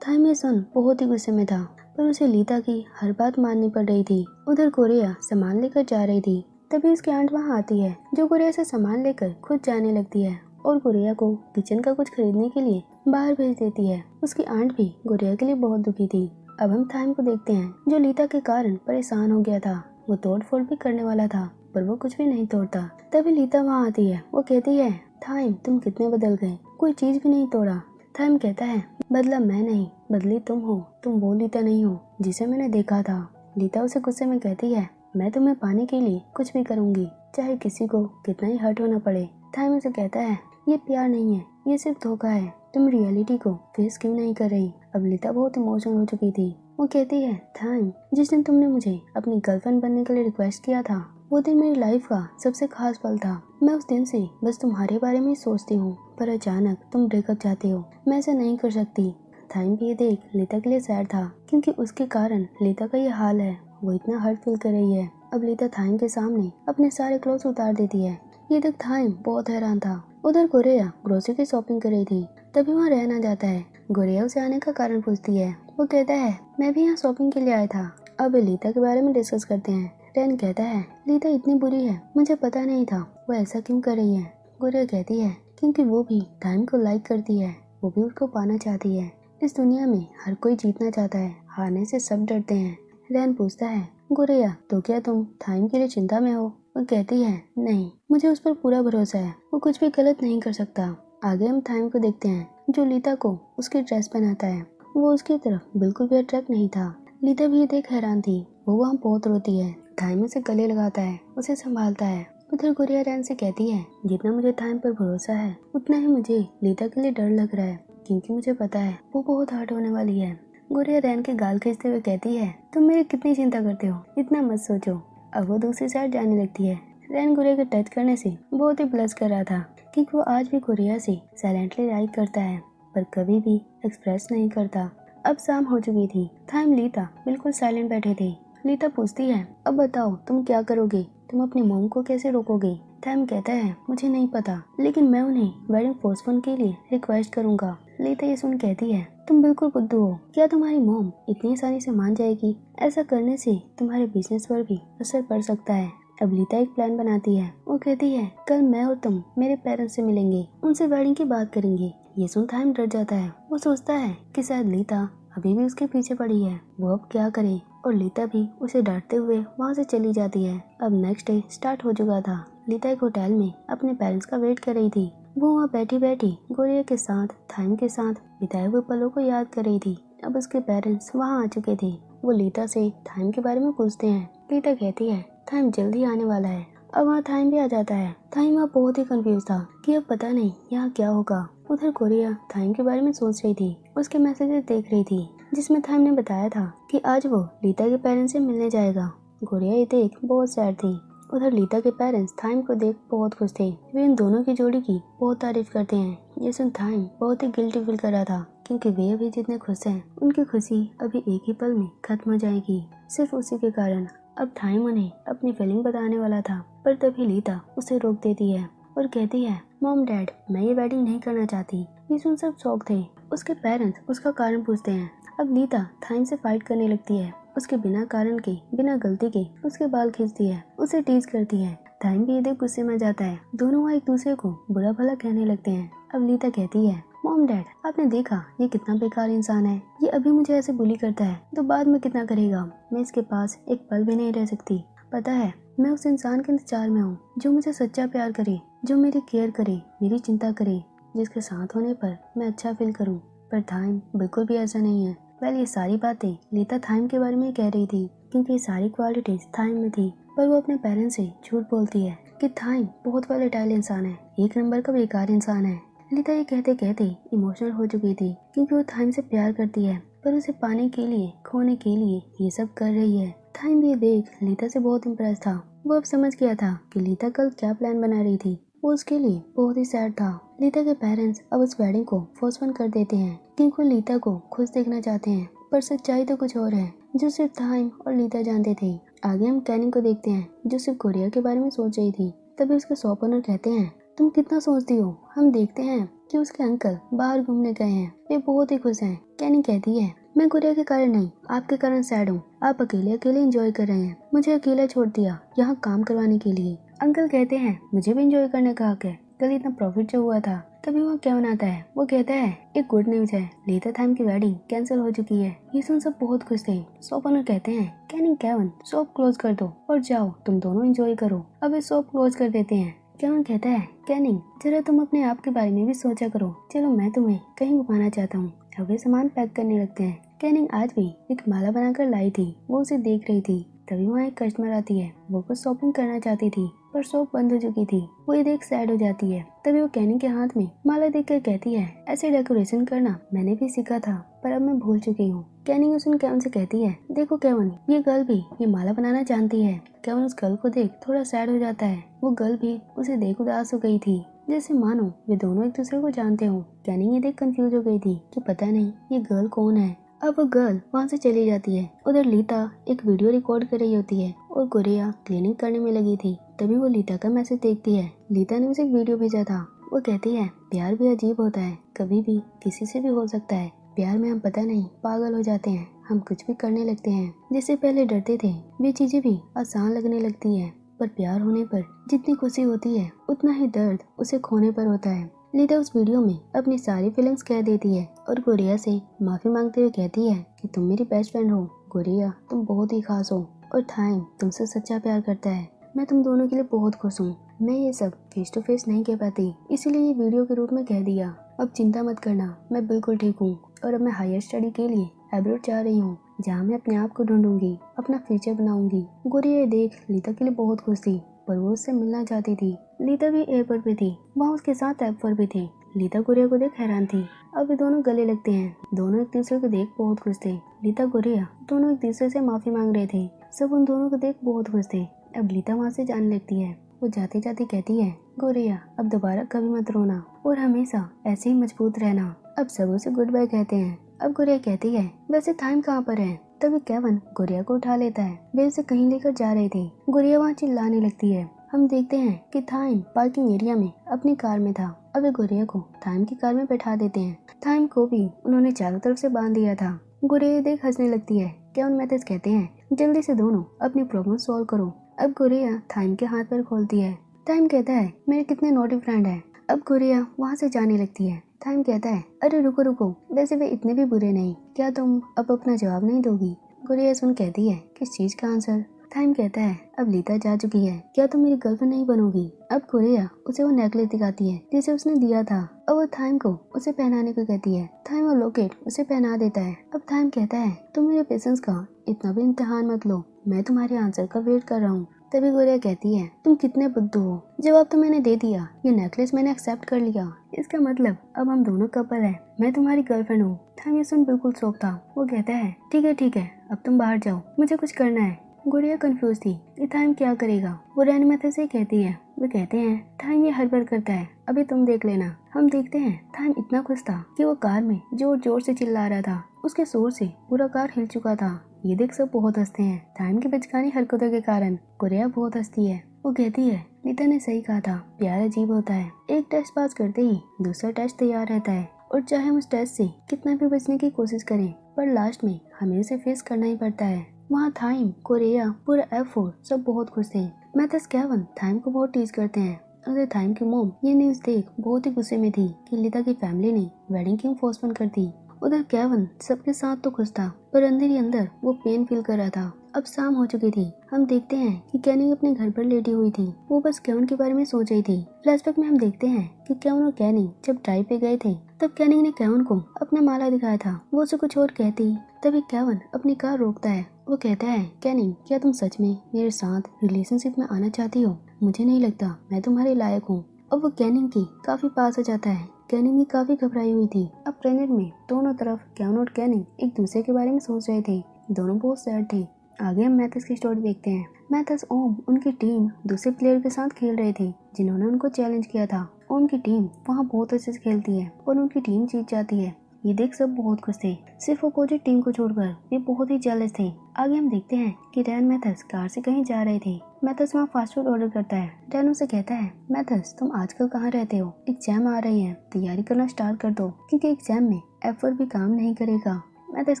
थाइम ये सुन बहुत ही गुस्से में था पर उसे लीता की हर बात माननी पड़ रही थी। उधर गोरिया सामान लेकर जा रही थी तभी उसकी आंट वहाँ आती है जो गोरिया से सामान लेकर खुद जाने लगती है और गोरिया को किचन का कुछ खरीदने के लिए बाहर भेज देती है। उसकी आंट भी गोरिया के लिए बहुत दुखी थी। अब हम थाइम को देखते हैं जो लीता के कारण परेशान हो गया था। वो तोड़ फोड़ भी करने वाला था पर वो कुछ भी नहीं तोड़ता। तभी लीता वहाँ आती है। वो कहती है थाइम तुम कितने बदल गए, कोई चीज भी नहीं तोड़ा। थाइम कहता है बदला मैं नहीं बदली तुम हो, तुम वो लीता नहीं हो जिसे मैंने देखा था। लीता उसे गुस्से में कहती है मैं तुम्हें पाने के लिए कुछ भी करूंगी चाहे किसी को कितना ही हर्ट होना पड़े। थाइम उसे कहता है ये प्यार नहीं है, ये सिर्फ धोखा है, तुम रियलिटी को फेस क्यों नहीं कर रही। अब लीता बहुत इमोशनल हो चुकी थी। वो कहती है थाइम जिस दिन तुमने मुझे अपनी गर्लफ्रेंड बनने के लिए रिक्वेस्ट किया था वो दिन मेरी लाइफ का सबसे खास पल था। मैं उस दिन से बस तुम्हारे बारे में ही सोचती हूँ पर अचानक तुम ब्रेकअप चाहते हो, मैं ऐसा नहीं कर सकती। थाइम भी ये देख लीता के लिए सैड था क्योंकि उसके कारण लीता का ये हाल है। वो इतना हर्ट फील कर रही है। अब लीता थाइम के सामने अपने सारे क्लोथ्स उतार देती है। ये देख थाइम बहुत हैरान था। उधर गोरिया ग्रोसरी की शॉपिंग कर रही थी तभी वहाँ रहना जाता है। गोरिया उसे आने का कारण पूछती है। वो कहता है मैं भी यहाँ शॉपिंग के लिए आया था। अब लीता के बारे में डिस्कस करते हैं। रैन कहता है लीता इतनी बुरी है, मुझे पता नहीं था वो ऐसा क्यों कर रही है। गोरिया कहती है क्योंकि वो भी थाइम को लाइक करती है, वो भी उसको पाना चाहती है। इस दुनिया में हर कोई जीतना चाहता है, हारने से सब डरते हैं। रैन पूछता है गोरिया तो क्या तुम थाइम के लिए चिंता में हो। वो कहती है नहीं, मुझे उस पर पूरा भरोसा है, वो कुछ भी गलत नहीं कर सकता। आगे हम थाइम को देखते हैं जो लीता को उसकी ड्रेस पहनाता है। वो उसकी तरफ बिल्कुल भी अट्रैक्ट नहीं था। लीता भी देख हैरान थी। वो वहाँ बहुत रोती है। थाइम उसे गले लगाता है, उसे संभालता है। उधर गोरिया रैन से कहती है जितना मुझे थाइम पर भरोसा है उतना ही मुझे लीता के लिए डर लग रहा है क्योंकि मुझे पता है वो बहुत हर्ट होने वाली है। गोरिया रैन के गाल खींचते हुए कहती है तुम मेरी कितनी चिंता करते हो, इतना मत सोचो। अब वो दूसरी साइड जाने लगती है। रैन गोरिया के टच करने से बहुत ही ब्लश कर रहा था क्योंकि वो आज भी गोरिया से साइलेंटली लाइक करता है पर कभी भी एक्सप्रेस नहीं करता। अब शाम हो चुकी थी। थाइम लीता बिल्कुल साइलेंट बैठे थे। लीता पूछती है अब बताओ तुम क्या करोगे, तुम अपनी मॉम को कैसे रोकोगे। थाइम कहता है मुझे नहीं पता लेकिन मैं उन्हें वेडिंग पोस्टपोन के लिए रिक्वेस्ट करूंगा। लीता ये सुन कहती है तुम बिल्कुल बुद्धू हो, क्या तुम्हारी मॉम इतनी आसानी से मान जाएगी। ऐसा करने से तुम्हारे बिजनेस पर भी असर पड़ सकता है। अब लीता एक प्लान बनाती है। वो कहती है कल मैं और तुम मेरे पेरेंट्स से मिलेंगे, उनसे वेडिंग की बात करेंगे। ये सुन थाइम डर जाता है। वो सोचता है कि शायद लीता अभी भी उसके पीछे पड़ी है, वो अब क्या करे। और लीता भी उसे डांटते हुए वहाँ से चली जाती है। अब नेक्स्ट डे स्टार्ट हो चुका था। लीता एक होटल में अपने पेरेंट्स का वेट कर रही थी। वो वहाँ बैठी बैठी गोरिया के साथ थाइम के साथ बिताए हुए पलों को याद कर रही थी। अब उसके पेरेंट्स वहाँ आ चुके थे। वो लीता से थाइम के बारे में पूछते हैं। लीता कहती है थाइम जल्दी आने वाला है। अब वहाँ थाइम भी आ जाता है। थाइम वहाँ बहुत ही कंफ्यूज था कि अब पता नहीं यहाँ क्या होगा। उधर गोरिया थाइम के बारे में सोच रही थी, उसके मैसेजेस देख रही थी जिसमें थाइम ने बताया था कि आज वो लीता के पेरेंट्स से मिलने जाएगा। गोरिया ये देख बहुत सैड थी। उधर लीता के पेरेंट्स थाइम को देख बहुत खुश थे। वे इन दोनों की जोड़ी की बहुत तारीफ करते हैं। ये सुन थाइम बहुत ही गिल्टी फील कर रहा था क्योंकि वे अभी जितने खुश हैं उनकी खुशी अभी एक ही पल में खत्म हो जाएगी सिर्फ उसी के कारण। अब थाइम उन्हें अपनी फीलिंग बताने वाला था पर तभी लीता उसे रोक देती है और कहती है मॉम डैड मैं ये वेडिंग नहीं करना चाहती। ये सुन सब शौक थे। उसके पेरेंट्स उसका कारण पूछते हैं। अब लीता थाइम से फाइट करने लगती है। उसके बिना कारण के बिना गलती के उसके बाल खींचती है, उसे टीज करती है। थाइम भी ये गुस्से में जाता है। दोनों एक दूसरे को बुरा भला कहने लगते हैं। अब लीता कहती है मॉम डैड आपने देखा ये कितना बेकार इंसान है, ये अभी मुझे ऐसे बुली करता है तो बाद में कितना करेगा। मैं इसके पास एक पल भी नहीं रह सकती। पता है मैं उस इंसान के इंतजार में हूँ जो मुझे सच्चा प्यार करे, जो मेरी केयर करे, मेरी चिंता करे, जिसके साथ होने पर मैं अच्छा फील करूँ। पर थाइम बिल्कुल भी ऐसा नहीं है। ये सारी बातें लीता थाइम के बारे में कह रही थी क्योंकि ये सारी क्वालिटीज थाइम में थी। पर वो अपने पेरेंट्स से झूठ बोलती है कि थाइम बहुत वॉलेटाइल इंसान है, एक नंबर का बेकार इंसान है। लीता ये कहते कहते इमोशनल हो चुकी थी क्योंकि वो थाइम से प्यार करती है पर उसे पाने के लिए खोने के लिए ये सब कर रही है। थाइम ये देख लीता से बहुत इम्प्रेस था। वो अब समझ गया था कि लीता कल क्या प्लान बना रही थी। वो उसके लिए बहुत ही सैड था। लीता के पेरेंट्स अब उस वेडिंग को पोस्टपोन कर देते हैं क्योंकि वो लीता को खुश देखना चाहते हैं, पर सच्चाई तो कुछ और है जो सिर्फ थाइम और लीता जानते थे। आगे हम कैनिंग को देखते हैं जो सिर्फ कोरिया के बारे में सोच रही थी। तभी उसके शॉप ओनर कहते हैं, तुम कितना सोचती हो। हम देखते हैं कि उसके अंकल बाहर घूमने गए हैं, वे बहुत ही खुश हैं। कैनिंग कहती है, मैं कोरिया के कारण नहीं आपके कारण सैड हूँ। आप अकेले अकेले एंजॉय कर रहे हैं, मुझे अकेला छोड़ दिया यहाँ काम करवाने के लिए। अंकल कहते हैं, मुझे भी एंजॉय करने का हक है, कल इतना प्रॉफिट जो हुआ था। तभी वहाँ केवन आता है। वो कहता है, एक गुड न्यूज है, लीता थाइम की वेडिंग कैंसिल हो चुकी है। ये सुन सब बहुत खुश थे। शॉप ओनर कहते हैं, कैनिंग केवन शॉप क्लोज कर दो और जाओ तुम दोनों एंजॉय करो। अब इस शॉप क्लोज कर देते हैं। केवन कहता है, कैनिंग जरा तुम अपने आप के बारे में भी सोचा करो, चलो मैं तुम्हें कहीं घुमाना चाहता हूँ। अब वे सामान पैक करने लगते हैं। कैनिंग आज भी एक माला बनाकर लाई थी, वो उसे देख रही थी। तभी वहाँ एक कस्टमर आती है। वो कुछ शॉपिंग करना चाहती थी पर शॉप बंद हो चुकी थी। वो ये देख सैड हो जाती है। तभी वो कैनिंग के हाथ में माला देखकर कहती है, ऐसे डेकोरेशन करना मैंने भी सीखा था पर अब मैं भूल चुकी हूँ। कैनिंग उस केवन से कहती है, देखो केवन, ये गर्ल भी ये माला बनाना जानती है। केवन उस गर्ल को देख थोड़ा सैड हो जाता है। वो गर्ल भी उसे देख उदास हो गई थी, जैसे मानो वे दोनों एक दूसरे को जानते हो। कैनिंग ये देख कंफ्यूज हो गई थी कि पता नहीं ये गर्ल कौन है। अब वो गर्ल वहाँ से चली जाती है। उधर लीता एक वीडियो रिकॉर्ड कर रही होती है और कोरिया क्लीनिंग करने में लगी थी। तभी वो लीता का मैसेज देखती है। लीता ने उसे एक वीडियो भेजा था। वो कहती है, प्यार भी अजीब होता है, कभी भी किसी से भी हो सकता है। प्यार में हम पता नहीं पागल हो जाते हैं, हम कुछ भी करने लगते हैं। जिससे पहले डरते थे वे चीजें भी आसान लगने लगती है। पर प्यार होने पर जितनी खुशी होती है उतना ही दर्द उसे खोने पर होता है। लीता उस वीडियो में अपनी सारी फीलिंग्स कह देती है और कोरिया से माफी मांगते हुए कहती है कि तुम मेरी बेस्ट फ्रेंड हो। कोरिया, तुम बहुत ही खास हो और थाइम तुमसे सच्चा प्यार करता है। मैं तुम दोनों के लिए बहुत खुश हूँ। मैं ये सब फेस टू फेस नहीं कह पाती, इसीलिए ये वीडियो के रूप में कह दिया। अब चिंता मत करना, मैं बिल्कुल ठीक हूँ और अब मैं हायर स्टडी के लिए अब्रॉड जा रही हूँ, जहाँ मैं अपने आप को ढूंढूंगी, अपना फ्यूचर बनाऊंगी। कोरिया देख लीता के लिए बहुत खुश थी पर वो उससे मिलना चाहती थी। लीता भी एयरपोर्ट पे थी, वहाँ उसके साथ एफर भी थे। लीता कोरिया को देख हैरान थी। अब वे दोनों गले लगते हैं। दोनों एक दूसरे को देख बहुत खुश थे। लीता कोरिया दोनों एक दूसरे से माफी मांग रहे थे। सब उन दोनों को देख बहुत खुश थे। अब लीता वहाँ से जाने लगती है। वो जाते जाते कहती है, कोरिया अब दोबारा कभी मत रोना और हमेशा ऐसे ही मजबूत रहना। अब सब उसे गुड बाय कहते हैं। अब कोरिया कहती है, वैसे थाइम कहाँ पर है। तभी केवन कोरिया को उठा लेता है। वे उसे कहीं लेकर जा रहे थे। कोरिया वहाँ चिल्लाने लगती है। हम देखते हैं कि थाइम पार्किंग एरिया में अपनी कार में था। अब वे गुरिया को थाइम की कार में बैठा देते हैं। थाइम को भी उन्होंने चारों तरफ से बांध दिया था। गुरिया देख हंसने लगती है। केवन मैथ्स कहते हैं, जल्दी से दोनों अपनी प्रॉब्लम सॉल्व करो। अब गुरिया थाइम के हाथ पर खोलती है। थाइम कहता है, मेरे कितने नोटी फ्रेंड है। अब गुरिया वहाँ से जाने लगती है। थाइम कहता है, अरे रुको रुको, वैसे वे इतने भी बुरे नहीं, क्या तुम अब अपना जवाब नहीं दोगी। गुरिया सुन कहती है, किस चीज का आंसर। थाइम कहता है, अब लीता जा चुकी है, क्या तुम मेरी गर्लफ्रेंड नहीं बनोगी। अब कोरिया उसे वो नेकलेस दिखाती है जिसे उसने दिया था। अब वो थाइम को उसे पहनाने को कहती है। थाइम वो लॉकेट उसे पहना देता है। अब थाइम कहता है, तुम मेरे पेशेंस का इतना भी इम्तिहान मत लो, मैं तुम्हारे आंसर का वेट कर रहा हूँ। तभी कोरिया कहती है, तुम कितने बुद्धू हो, जवाब तो मैंने दे दिया, ये नेकलेस मैंने एक्सेप्ट कर लिया, इसका मतलब अब हम दोनों कपल है, मैं तुम्हारी गर्लफ्रेंड हूँ। थाइम ये सुन बिल्कुल शॉक था। वो कहता है, ठीक है, अब तुम बाहर जाओ, मुझे कुछ करना है। गुड़िया कंफ्यूज थी कि थाइम क्या करेगा। वो रैनमैथे से कहती है। वो कहते हैं, थाइम ये हर बार करता है, अभी तुम देख लेना। हम देखते हैं थाइम इतना खुश था कि वो कार में जोर जोर से चिल्ला रहा था। उसके शोर से पूरा कार हिल चुका था। ये देख सब बहुत हंसते हैं। थाइम की बचकानी हरकतों के कारण गुड़िया बहुत हंसती है। वो कहती है, नीता ने सही कहा था, प्यार अजीब होता है। एक टेस्ट पास करते ही दूसरा टेस्ट तैयार रहता है और चाहे हम उस टेस्ट से कितना भी बचने की कोशिश करें पर लास्ट में हमें उसे फेस करना ही पड़ता है। वहाँ थाइम, कोरिया, पूरा F4 सब बहुत खुश थे। मैथ्स केवन थाइम को बहुत टीज करते हैं। उधर थाइम की मोम ये न्यूज देख बहुत ही गुस्से में थी कि लीता की फैमिली ने वेडिंग क्यों पोस्टपोन कर दी। उधर केवन सबके साथ तो खुश था पर अंदर ही अंदर वो पेन फील कर रहा था। अब शाम हो चुकी थी। हम देखते हैं कि कैनिंग अपने घर पर लेटी हुई थी। वो बस केवन के बारे में सोच रही थी। फ्लैशबैक में हम देखते हैं कि केवन और कैनिंग जब ड्राइव पे गए थे तब कैनिंग ने केवन को अपना माला दिखाया था। वो उसे कुछ और कहती तभी केवन अपनी कार रोकता है। वो कहता है, कैनिंग क्या तुम सच में मेरे साथ रिलेशनशिप में आना चाहती हो? मुझे नहीं लगता मैं तुम्हारे लायक हूँ। अब वो कैनिंग की काफी पास आ जाता है। कैनिंग भी काफी घबराई हुई थी। अब प्लेनेट में दोनों तरफ केवन और कैनिंग एक दूसरे के बारे में सोच रहे थे। दोनों बहुत सैड थे। आगे हम मैथस की स्टोरी देखते हैं। मैथस ओम उनकी टीम दूसरे प्लेयर के साथ खेल रही थी जिन्होंने उनको चैलेंज किया था। ओम की टीम वहाँ बहुत अच्छे से खेलती है और उनकी टीम जीत जाती है। ये देख सब बहुत खुश थे, सिर्फ अपोजिट टीम को छोड़कर वे बहुत ही जेलस थे। आगे हम देखते हैं कि रैन मैथस कार से कहीं जा रहे थे। मैथस वहाँ फास्ट फूड ऑर्डर करता है। रैन उसे कहता है, मैथस तुम आजकल कहाँ रहते हो? एग्जाम आ रही है, तैयारी करना स्टार्ट कर दो क्योंकि एग्जाम में एफर्ट भी काम नहीं करेगा। मैथस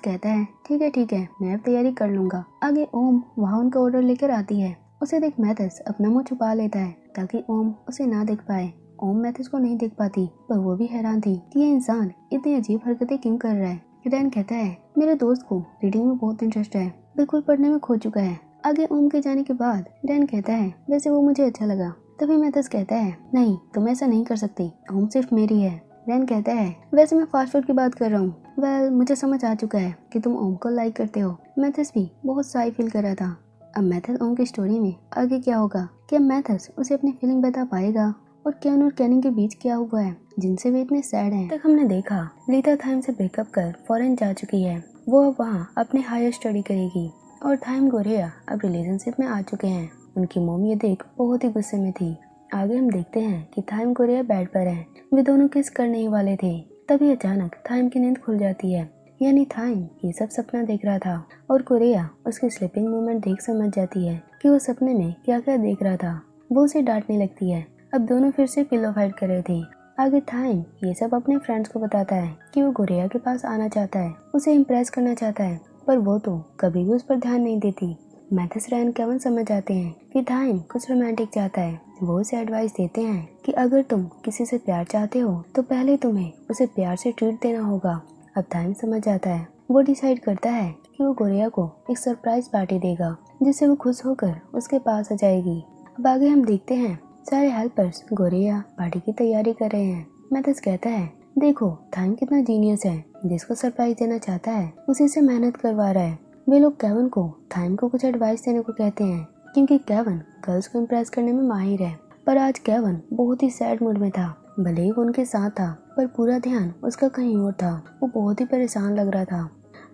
कहता है, ठीक है मैं अब तैयारी कर लूंगा। आगे ओम वहाँ उनका ऑर्डर लेकर आती है। उसे देख मैथस अपना मुँह छुपा लेता है ताकि ओम उसे ना देख पाए। ओम मैथस को नहीं देख पाती पर वो भी हैरान थी कि ये इंसान इतनी अजीब हरकतें क्यों कर रहा है। रैन कहता है, मेरे दोस्त को रीडिंग में बहुत इंटरेस्ट है, बिल्कुल पढ़ने में खो चुका है। आगे ओम के जाने के बाद रैन कहता है, वैसे वो मुझे अच्छा लगा। तभी मैथस कहता है, नहीं तुम ऐसा नहीं कर सकती, ओम सिर्फ मेरी है। रैन कहता है, वैसे मैं फास्ट फूड की बात कर रहा हूँ। वेल मुझे समझ आ चुका है कि तुम ओम को लाइक करते हो। मैथस भी बहुत साई फील कर रहा था। अब मैथस ओम की स्टोरी में आगे क्या होगा? क्या मैथस उसे अपनी फीलिंग बता पाएगा? और कैन और कैनिंग के बीच क्या हुआ है जिनसे वे इतने सैड हैं? तक हमने देखा लीता थाइम से ब्रेकअप कर फॉरेन जा चुकी है। वो अब वहाँ अपने हायर स्टडी करेगी और थाइम गोरेया अब रिलेशनशिप में आ चुके हैं। उनकी मॉम ये देख बहुत ही गुस्से में थी। आगे हम देखते हैं कि थाइम गोरेया बेड पर है। वे दोनों किस करने ही वाले थे, तभी अचानक थाइम की नींद खुल जाती है। यानी थाइम ये सब सपना देख रहा था और गोरेया उसकी स्लीपिंग मूवमेंट देख समझ जाती है कि वो सपने में क्या क्या देख रहा था। वो उसे डांटने लगती है। अब दोनों फिर से पिलो फाइट कर रहे थे। आगे थाइम ये सब अपने फ्रेंड्स को बताता है कि वो गोरेया के पास आना चाहता है, उसे इम्प्रेस करना चाहता है, पर वो तो कभी भी उस पर ध्यान नहीं देती। मैथस रैन केवन समझ जाते हैं कि थाइम कुछ रोमांटिक चाहता है। वो उसे एडवाइस देते हैं कि अगर तुम किसी से प्यार चाहते हो तो पहले तुम्हें उसे प्यार से ट्रीट देना होगा। अब थाइम समझ जाता है। वो डिसाइड करता है कि वो गोरेया को एक सरप्राइज पार्टी देगा जिससे वो खुश होकर उसके पास आ जाएगी। अब आगे हम देखते हैं सारे हेल्पर्स गोरेया पार्टी की तैयारी कर रहे हैं। मैथस कहता है, देखो थाइम कितना जीनियस है, जिसको सरप्राइज देना चाहता है उसी से मेहनत करवा रहा है। वे लोग केवन को थाइम को कुछ एडवाइस देने को कहते हैं क्योंकि केवन गर्ल्स को इम्प्रेस करने में माहिर है। पर आज केवन बहुत ही सैड मूड में था। भले ही वो उनके साथ था पर पूरा ध्यान उसका कहीं और था। वो बहुत ही परेशान लग रहा था।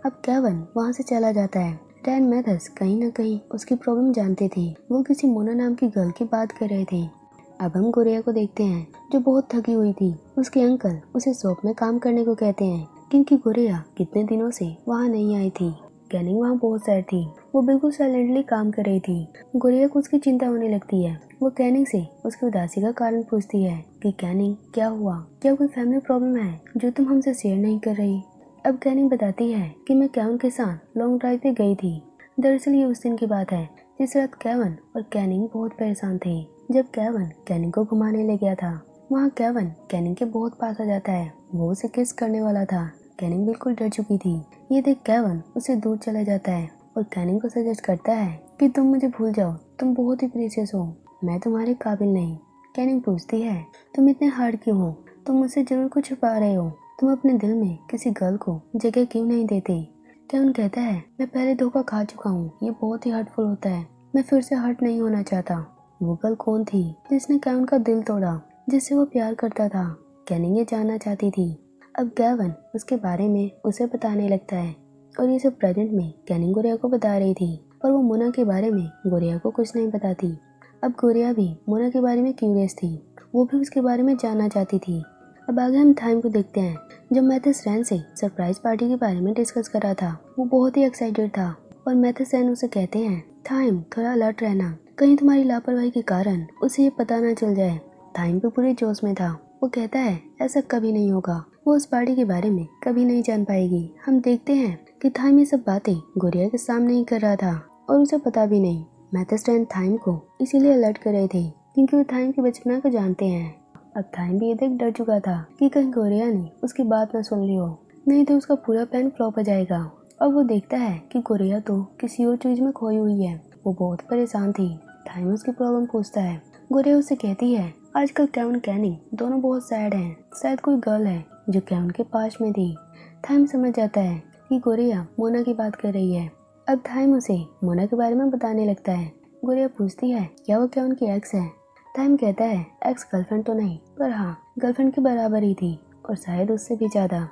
अब केवन वहाँ से चला जाता है। रैन मैथस कहीं न कहीं उसकी प्रॉब्लम जानते थे। वो किसी मोना नाम की गर्ल की बात कर रहे थे। अब हम गोरेया को देखते हैं जो बहुत थकी हुई थी। उसके अंकल उसे शॉप में काम करने को कहते हैं क्योंकि गोरेया कितने दिनों से वहाँ नहीं आई थी। कैनिंग वहाँ बहुत सैड थी। वो बिल्कुल साइलेंटली काम कर रही थी। गोरेया को उसकी चिंता होने लगती है। वो कैनिंग से उसकी उदासी का कारण पूछती है कि कैनिंग क्या हुआ, क्या कोई फैमिली प्रॉब्लम है जो तुम हमसे शेयर नहीं कर रही? अब कैनिंग बताती है कि मैं केवन के साथ लॉन्ग ड्राइव पे गई थी। दरअसल ये उस दिन की बात है जिस रात केवन और कैनिंग बहुत परेशान थे। जब केवन कैनिंग को घुमाने ले गया था, वहाँ केवन कैनिंग के बहुत पास आ जाता है। वो उसे किस करने वाला था। कैनिंग बिल्कुल डर चुकी थी। ये देख केवन उसे दूर चला जाता है और कैनिंग को सजेस्ट करता है कि तुम मुझे भूल जाओ, तुम बहुत ही प्रीशियस हो, मैं तुम्हारे काबिल नहीं। कैनिंग पूछती है, तुम इतने हार्ड क्यों हो? तुम मुझसे जरूर कुछ छुपा रहे हो। तुम अपने दिल में किसी गर्ल को जगह क्यों नहीं देते? केवन कहता है, मैं पहले धोखा खा चुका हूँ, ये बहुत ही हर्टफुल होता है, मैं फिर से हर्ट नहीं होना चाहता। वो गर्ल कौन थी जिसने केवन का दिल तोड़ा, जिससे वो प्यार करता था? कैनिंग ये जानना चाहती थी। अब केवन उसके बारे में उसे बताने लगता है और ये सब प्रेजेंट में कैनिंग गोरेया को बता रही थी, पर वो मोना के बारे में गोरेया को कुछ नहीं बताती। अब गोरेया भी मोना के बारे में क्यूरियस थी। वो भी उसके बारे में जानना चाहती थी। अब आगे हम थाइम को देखते हैं। जब मैथस रैन से सरप्राइज पार्टी के बारे में डिस्कस कर रहा था, वो बहुत ही एक्साइटेड था और मैथस रैन उसे कहते हैं, थाइम थोड़ा अलर्ट रहना, कहीं तुम्हारी लापरवाही के कारण उसे ये पता ना चल जाए। थाइम भी पूरे जोश में था। वो कहता है, ऐसा कभी नहीं होगा, वो उस पार्टी के बारे में कभी नहीं जान पाएगी। हम देखते हैं कि थाइम ये सब बातें गोरेया के सामने ही कर रहा था और उसे पता भी नहीं। मैथस रैन थाइम को इसीलिए अलर्ट कर रहे थे क्योंकि वो थाइम की बचपना को जानते हैं। अब थाइम भी ये देख डर चुका था कि कहीं गोरेया ने उसकी बात ना सुन ली हो, नहीं तो उसका पूरा प्लान फ्लॉप हो जाएगा। और वो देखता है कि गोरेया तो किसी और चीज में खोई हुई है। वो बहुत परेशान थी। थाइम उसकी प्रॉब्लम पूछता है। गोरेया उससे कहती है, आजकल केवन कैनिंग दोनों बहुत सैड हैं, शायद कोई गर्ल है जो केवन के पास में थी। थाइम समझ जाता है कि गोरेया मोना की बात कर रही है। अब थाइम उसे मोना के बारे में बताने लगता है। गोरेया पूछती है, क्या वो केवन की एक्स है? थाइम कहता है, एक्स गर्लफ्रेंड तो नहीं, पर हाँ गर्लफ्रेंड के बराबर ही थी और शायद उससे भी ज्यादा।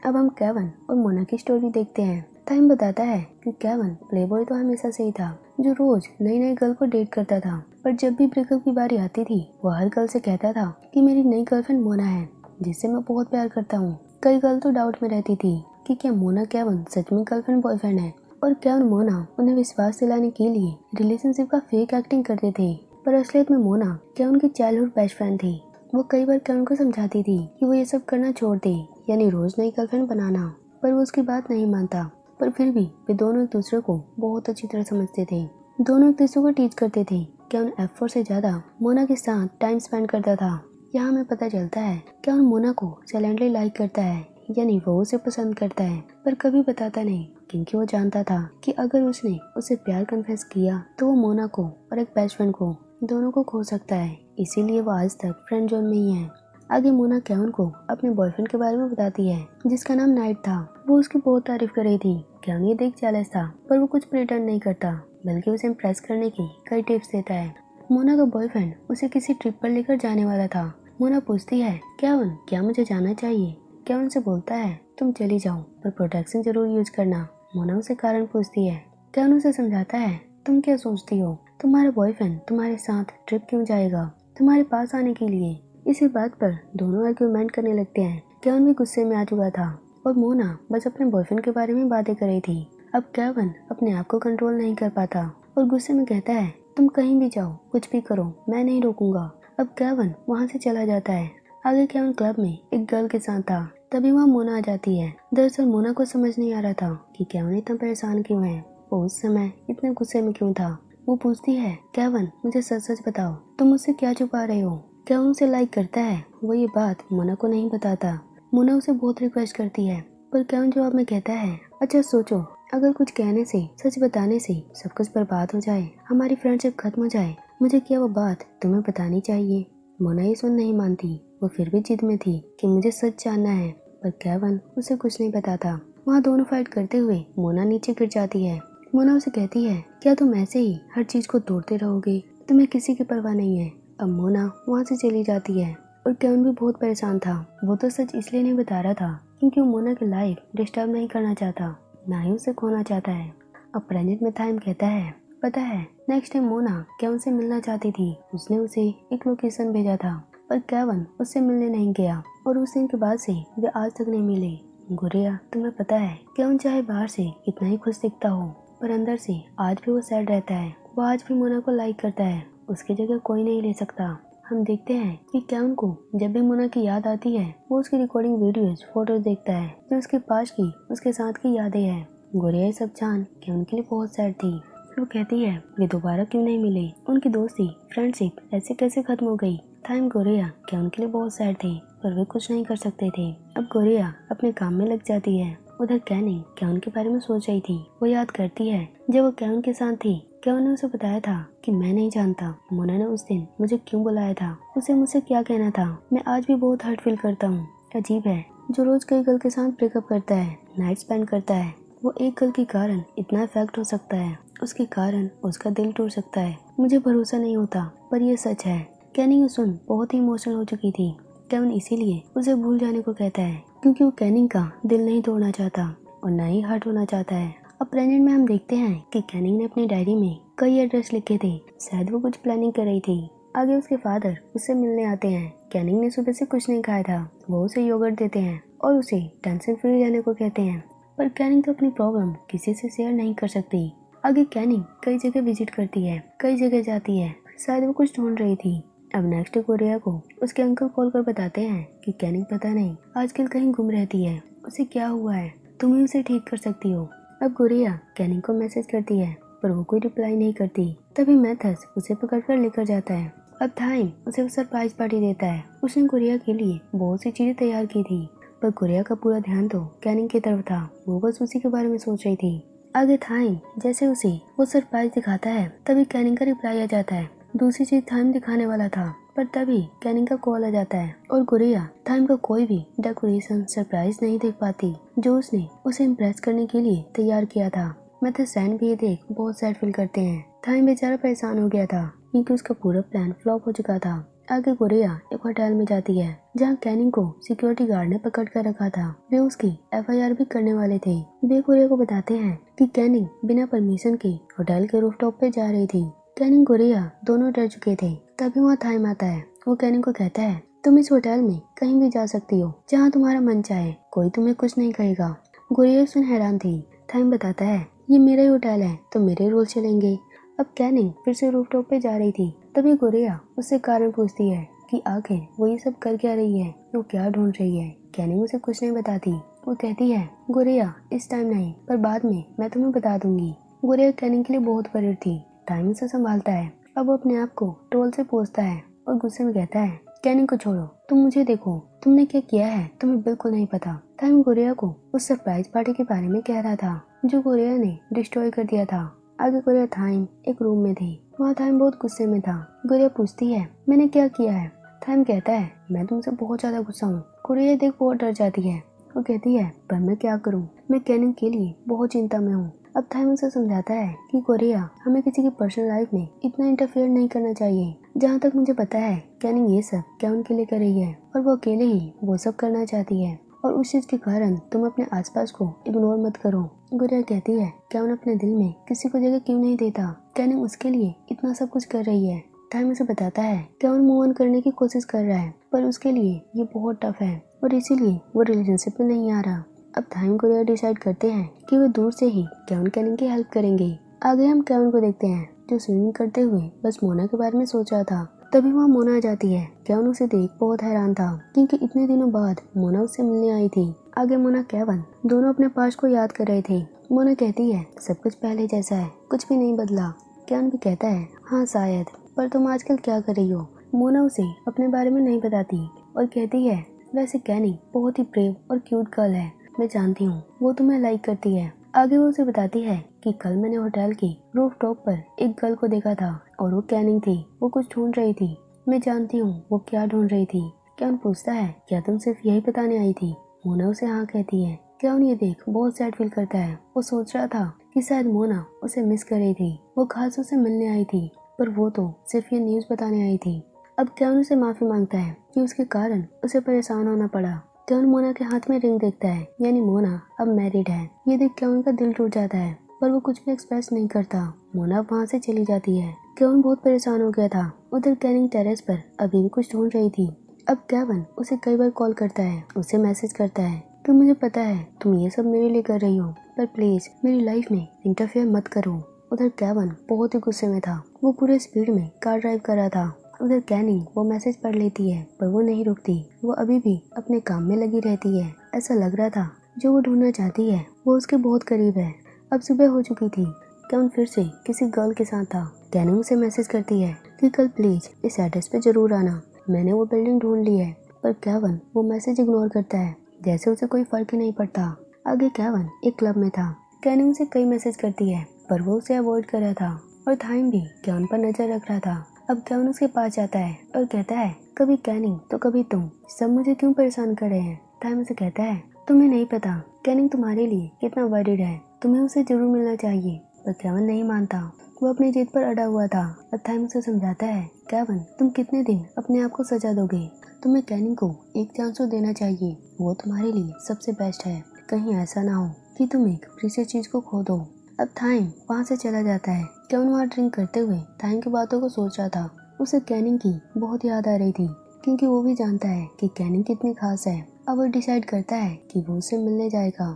अब हम केवन और मोना की स्टोरी देखते हैं। टाइम बताता है कि केविन प्लेबॉय तो हमेशा से ही था, जो रोज नई नई गर्ल को डेट करता था, पर जब भी ब्रेकअप की बारी आती थी वो हर गर्ल से कहता था कि मेरी नई गर्लफ्रेंड मोना है, जिससे मैं बहुत प्यार करता हूँ। कई गर्ल तो डाउट में रहती थी कि क्या मोना केविन सच में गर्लफ्रेंड बॉयफ्रेंड है, और केविन मोना उन्हें विश्वास दिलाने के लिए रिलेशनशिप का फेक एक्टिंग करते थे। पर असलियत में मोना केविन की चाइल्डहुड बेस्ट फ्रेंड थी। वो कई बार केविन को समझाती थी कि वो ये सब करना छोड़ दे, यानी रोज नई गर्लफ्रेंड बनाना, पर वो उसकी बात नहीं मानता। पर फिर भी वे दोनों एक दूसरे को बहुत अच्छी तरह समझते थे। दोनों एक दूसरे को टीच करते थे। केविन एफर्ट से ज्यादा मोना के साथ टाइम स्पेंड करता था। यहाँ हमें पता चलता है केविन मोना को साइलेंटली लाइक करता है, यानी वो उसे पसंद करता है, पर कभी बताता नहीं, क्योंकि वो जानता था कि अगर उसने उसे प्यार कन्फेस किया तो वो मोना को और एक बेस्ट फ्रेंड को दोनों को खो सकता है। इसीलिए वो आज तक फ्रेंड जोन में ही है। आगे मोना केविन को अपने बॉयफ्रेंड के बारे में बताती है, जिसका नाम नाइट था। वो उसकी बहुत तारीफ कर रही थी। केविन ये देख जेलस था, पर वो कुछ प्रिटेंड नहीं करता, बल्कि उसे इम्प्रेस करने की कई टिप्स देता है। मोना का बॉयफ्रेंड उसे किसी ट्रिप पर लेकर जाने वाला था। मोना पूछती है, केविन क्या मुझे जाना चाहिए? केविन से बोलता है, तुम चली जाओ, पर प्रोटेक्शन जरूर यूज करना। मोना उसे कारण पूछती है। केविन उसे समझाता है, तुम क्या सोचती हो, तुम्हारा बॉयफ्रेंड तुम्हारे साथ ट्रिप क्यों जाएगा? तुम्हारे पास आने के लिए। इसी बात पर दोनों आर्ग्यूमेंट करने लगते हैं। केविन भी गुस्से में आ चुका था और मोना बस अपने बॉयफ्रेंड के बारे में बातें कर रही थी। अब केविन अपने आप को कंट्रोल नहीं कर पाता और गुस्से में कहता है, तुम कहीं भी जाओ, कुछ भी करो, मैं नहीं रोकूंगा। अब केविन वहाँ से चला जाता है। आगे केविन क्लब में एक गर्ल के साथ था, तभी वहाँ मोना आ जाती है। दरअसल मोना को समझ नहीं आ रहा था कि केविन इतना परेशान क्यों है, वो उस समय इतने गुस्से में क्यों था। वो पूछती है, केविन मुझे सच सच बताओ, तुम मुझसे क्या छुपा रहे हो? केविन उसे लाइक करता है। वो ये बात मोना को नहीं बताता। मोना उसे बहुत रिक्वेस्ट करती है, पर केविन जवाब में कहता है, अच्छा सोचो, अगर कुछ कहने से, सच बताने से सब कुछ बर्बाद हो जाए, हमारी फ्रेंडशिप खत्म हो जाए, मुझे क्या वो बात तुम्हें बतानी चाहिए? मोना ये सुन नहीं मानती। वो फिर भी जिद में थी कि मुझे सच जानना है, पर केविन उसे कुछ नहीं बताता। वहाँ दोनों फाइट करते हुए मोना नीचे गिर जाती है। मोना उसे कहती है, क्या तुम ऐसे ही हर चीज को तोड़ते रहोगे? तुम्हें किसी की परवाह नहीं है। अब मोना वहाँ से चली जाती है और केविन भी बहुत परेशान था। वो तो सच इसलिए नहीं बता रहा था क्योंकि वो मोना की लाइफ डिस्टर्ब नहीं करना चाहता, ना ही उसे खोना चाहता है। अब प्रेजेंट में टाइम कहता है, पता है नेक्स्ट टाइम मोना केविन से मिलना चाहती थी। उसने उसे एक लोकेशन भेजा था, पर केविन उससे मिलने नहीं गया और उस दिन के बाद से वे आज तक नहीं मिले। गुरिया, तुम्हें पता है केविन चाहे बाहर से कितना ही खुश दिखता हो, पर अंदर से आज भी वो सैड रहता है। वो आज भी मोना को लाइक करता है, उसकी जगह कोई नहीं ले सकता। हम देखते हैं कि केविन को जब भी मोना की याद आती है, वो उसकी रिकॉर्डिंग वीडियोस, फोटोज देखता है जो उसके पास की, उसके साथ की यादें हैं। गुरिया ये सब जान केविन के लिए बहुत सैड थी। वो कहती है, वे दोबारा क्यों नहीं मिले? उनकी दोस्ती, फ्रेंडशिप ऐसे कैसे खत्म हो गई? टाइम गोरिया केविन के लिए बहुत सैड थे, पर वे कुछ नहीं कर सकते थे। अब गोरिया अपने काम में लग जाती है। उधर कैनिंग केविन के बारे में सोच रही थी। वो याद करती है जब वो केविन के साथ थी, केविन ने उसे बताया था कि मैं नहीं जानता मोना ने उस दिन मुझे क्यों बुलाया था, उसे मुझसे क्या कहना था। मैं आज भी बहुत हर्ट फील करता हूँ। अजीब है, जो रोज कई गर्ल के साथ ब्रेकअप करता है, नाइट स्पेंड करता है, वो एक गर्ल के कारण इतना इफेक्ट हो सकता है, उसके कारण उसका दिल टूट सकता है। मुझे भरोसा नहीं होता, पर ये सच है। कैनिंग सुन बहुत ही इमोशनल हो चुकी थी। केविन इसीलिए उसे भूल जाने को कहता है, क्योंकि वो कैनिंग का दिल नहीं तोड़ना चाहता और ना ही हर्ट होना चाहता है। अब प्रेजेंट में हम देखते हैं कि कैनिंग ने अपनी डायरी में कई एड्रेस लिखे थे। शायद वो कुछ प्लानिंग कर रही थी। आगे उसके फादर उससे मिलने आते हैं। कैनिंग ने सुबह से कुछ नहीं खाया था। वो उसे योगर्ट देते हैं और उसे टेंशन फ्री रहने को कहते हैं, पर कैनिंग तो अपनी प्रॉब्लम किसी से शेयर नहीं कर सकती। आगे कैनिंग कई जगह विजिट करती है, कई जगह जाती है। शायद वो कुछ ढूंढ रही थी। अब नेक्स्ट गोरिया को उसके अंकल कॉल कर बताते हैं कि कैनिंग पता नहीं आजकल कहीं गुम रहती है, उसे क्या हुआ है, तुम ही उसे ठीक कर सकती हो। अब गोरिया कैनिंग को मैसेज करती है, पर वो कोई रिप्लाई नहीं करती। तभी मैथस उसे पकड़कर लेकर जाता है। अब थाइम उसे वो सरप्राइज पार्टी देता है। उसने गोरिया के लिए बहुत सी चीजें तैयार की थी, पर गोरिया का पूरा ध्यान तो कैनिंग की तरफ था। वो बस उसी के बारे में सोच रही थी। आगे थाइम जैसे उसे वो सरप्राइज दिखाता है, तभी कैनिंग का रिप्लाई आ जाता है। दूसरी चीज थाइम दिखाने वाला था, पर तभी कैनिंग का कॉल आ जाता है और गुरिया थाइम का कोई भी डेकोरेशन सरप्राइज नहीं देख पाती जो उसने उसे इम्प्रेस करने के लिए तैयार किया था। मैथस सैन भी ये देख बहुत सैड फील करते हैं। थाइम बेचारा परेशान हो गया था क्योंकि उसका पूरा प्लान फ्लॉप हो चुका था। आगे गोरिया एक होटल में जाती है जहाँ कैनिंग को सिक्योरिटी गार्ड ने पकड़ कर रखा था। वे उसकी FIR भी करने वाले थे। वे गोरिया को बताते हैं कि कैनिंग बिना परमिशन के होटल के रूफटॉप पे जा रही थी। कैनिंग गोरिया दोनों डर चुके थे। तभी वहाँ थाइम आता है। वो कैनिंग को कहता है, तुम इस होटल में कहीं भी जा सकती हो, जहाँ तुम्हारा मन चाहे, कोई तुम्हें कुछ नहीं कहेगा। गोरिया सुन हैरान थी। थाइम बताता है, ये मेरा ही होटल है तो मेरे रूल चलेंगे। अब कैनिंग फिर से रूफटॉप पे जा रही थी। तभी गोरिया उससे कारण पूछती है कि आखिर वो ये सब कर क्या रही है, वो क्या ढूंढ रही है। कैनिंग उसे कुछ नहीं बताती। वो कहती है, गोरिया इस टाइम नहीं, पर बाद में मैं तुम्हें बता दूंगी। गोरिया कैनिंग के लिए बहुत वरीड थी। टाइम उसे संभालता है। अब वो अपने आप को ट्रोल से पूछता है और गुस्से में कहता है, कैनिंग को छोड़ो, तुम मुझे देखो, तुमने क्या किया है तुम्हें बिल्कुल नहीं पता। टाइम गोरिया को उस सरप्राइज पार्टी के बारे में कह रहा था जो गोरिया ने डिस्ट्रॉय कर दिया था। आगे गोरिया थाइम एक रूम में थी। वहाँ थाइम बहुत गुस्से में था। गोरिया पूछती है, मैंने क्या किया है। थाइम कहता है, मैं तुमसे बहुत ज्यादा गुस्सा हूँ। गोरिया देख बहुत डर जाती है। वो कहती है, पर मैं क्या करूँ, मैं कैनिंग के लिए बहुत चिंता में हूँ। अब थाइम उसे समझाता है कि गोरिया, हमें किसी की पर्सनल लाइफ में इतना इंटरफेयर नहीं करना चाहिए। जहाँ तक मुझे पता है कैनिंग ये सब क्या उनके लिए कर रही है और वो अकेले ही वो सब करना चाहती है और उस चीज के कारण तुम अपने आसपास को इग्नोर मत करो। गोरिया कहती है, कैन अपने दिल में किसी को जगह क्यों नहीं देता, कैनिंग उसके लिए इतना सब कुछ कर रही है। टाइम उसे बताता है कैन मूव ऑन करने की कोशिश कर रहा है पर उसके लिए ये बहुत टफ है और इसीलिए वो रिलेशनशिप में नहीं आ रहा। अब टाइम गोरिया डिसाइड करते हैं कि वे दूर से ही कैन कैनिंग की हेल्प करेंगे। आगे हम कैन को देखते हैं जो स्विमिंग करते हुए बस मोना के बारे में सोच रहा था। तभी वहाँ मोना आ जाती है। केवन उसे देख बहुत हैरान था क्योंकि इतने दिनों बाद मोना उससे मिलने आई थी। आगे मोना केवन दोनों अपने पास्ट को याद कर रहे थे। मोना कहती है, सब कुछ पहले जैसा है, कुछ भी नहीं बदला। केवन भी कहता है, हाँ शायद, पर तुम आजकल क्या कर रही हो। मोना उसे अपने बारे में नहीं बताती और कहती है, वैसे कैनी बहुत ही ब्रेव और क्यूट गर्ल है, मैं जानती हूँ वो तुम्हें लाइक करती है। आगे वो उसे बताती है कि कल मैंने होटल की रूफटॉप पर एक गर्ल को देखा था और वो कैनिंग थी। वो कुछ ढूंढ रही थी, मैं जानती हूँ वो क्या ढूंढ रही थी। कैन पूछता है, क्या तुम सिर्फ यही बताने आई थी। मोना उसे हाँ कहती है। कैन ये देख बहुत सैड फील करता है। वो सोच रहा था कि शायद मोना उसे मिस कर रही थी, वो खास उसे मिलने आई थी, पर वो तो सिर्फ ये न्यूज बताने आई थी। अब कैन उसे माफी मांगता है कि उसके कारण उसे परेशान होना पड़ा। कैन मोना के हाथ में रिंग देखता है, यानी मोना अब मैरिड है। ये देख कैन का दिल टूट जाता है पर वो कुछ भी एक्सप्रेस नहीं करता। मोना वहाँ से चली जाती है। कैन बहुत परेशान हो गया था। उधर कैनिंग टेरेस पर अभी भी कुछ ढूंढ रही थी। अब कैवन उसे कई बार कॉल करता है, उसे मैसेज करता है कि मुझे पता है तुम ये सब मेरे लिए कर रही हो, पर प्लीज मेरी लाइफ में इंटरफेयर मत करो। उधर कैवन बहुत ही गुस्से में था। वो पूरे स्पीड में कार ड्राइव कर रहा था। उधर कैनिंग वो मैसेज पढ़ लेती है पर वो नहीं रुकती। वो अभी भी अपने काम में लगी रहती है। ऐसा लग रहा था जो वो ढूंढना चाहती है वो उसके बहुत करीब है। अब सुबह हो चुकी थी। कैन फिर से किसी गर्ल के साथ था। कैनिंग उसे मैसेज करती है कि कल प्लीज इस एड्रेस पे जरूर आना, मैंने वो बिल्डिंग ढूंढ ली है। पर कैवन वो मैसेज इग्नोर करता है जैसे उसे कोई फर्क ही नहीं पड़ता। आगे कैवन एक क्लब में था। कैनिंग उसे कई मैसेज करती है पर वो उसे अवॉइड कर रहा था और थाइम भी कैन पर नजर रख रहा था। अब कैवन उसके पास जाता है और कहता है, कभी कैनिंग तो कभी तुम, सब मुझे क्यों परेशान कर रहे हैं। थाइम उसे कहता है, तुम्हें नहीं पता कैनिंग तुम्हारे लिए कितना वरीड है, तुम्हें उसे जरूर मिलना चाहिए। पर कैवन नहीं मानता, वो अपनी जिद पर अड़ा हुआ था। अब थाइम उसे समझाता है, कैवन तुम कितने दिन अपने आप को सजा दोगे, तुम्हें कैनिंग को एक चांस तो देना चाहिए, वो तुम्हारे लिए सबसे बेस्ट है। कहीं ऐसा ना हो कि तुम एक प्रीशियस चीज को खो दो। अब थाइम वहाँ से चला जाता है। कैवन वहाँ ड्रिंक करते हुए थाइम की बातों को सोच रहा था। उसे कैनिंग की बहुत याद आ रही थी क्योंकि वो भी जानता है कि कैनिंग कितनी खास है। अब वो डिसाइड करता है कि वो उससे मिलने जाएगा।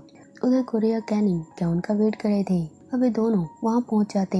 उधर गोरिया कैनिंग कैवन का वेट कर रहे थे। अब वे दोनों वहाँ पहुँच जाते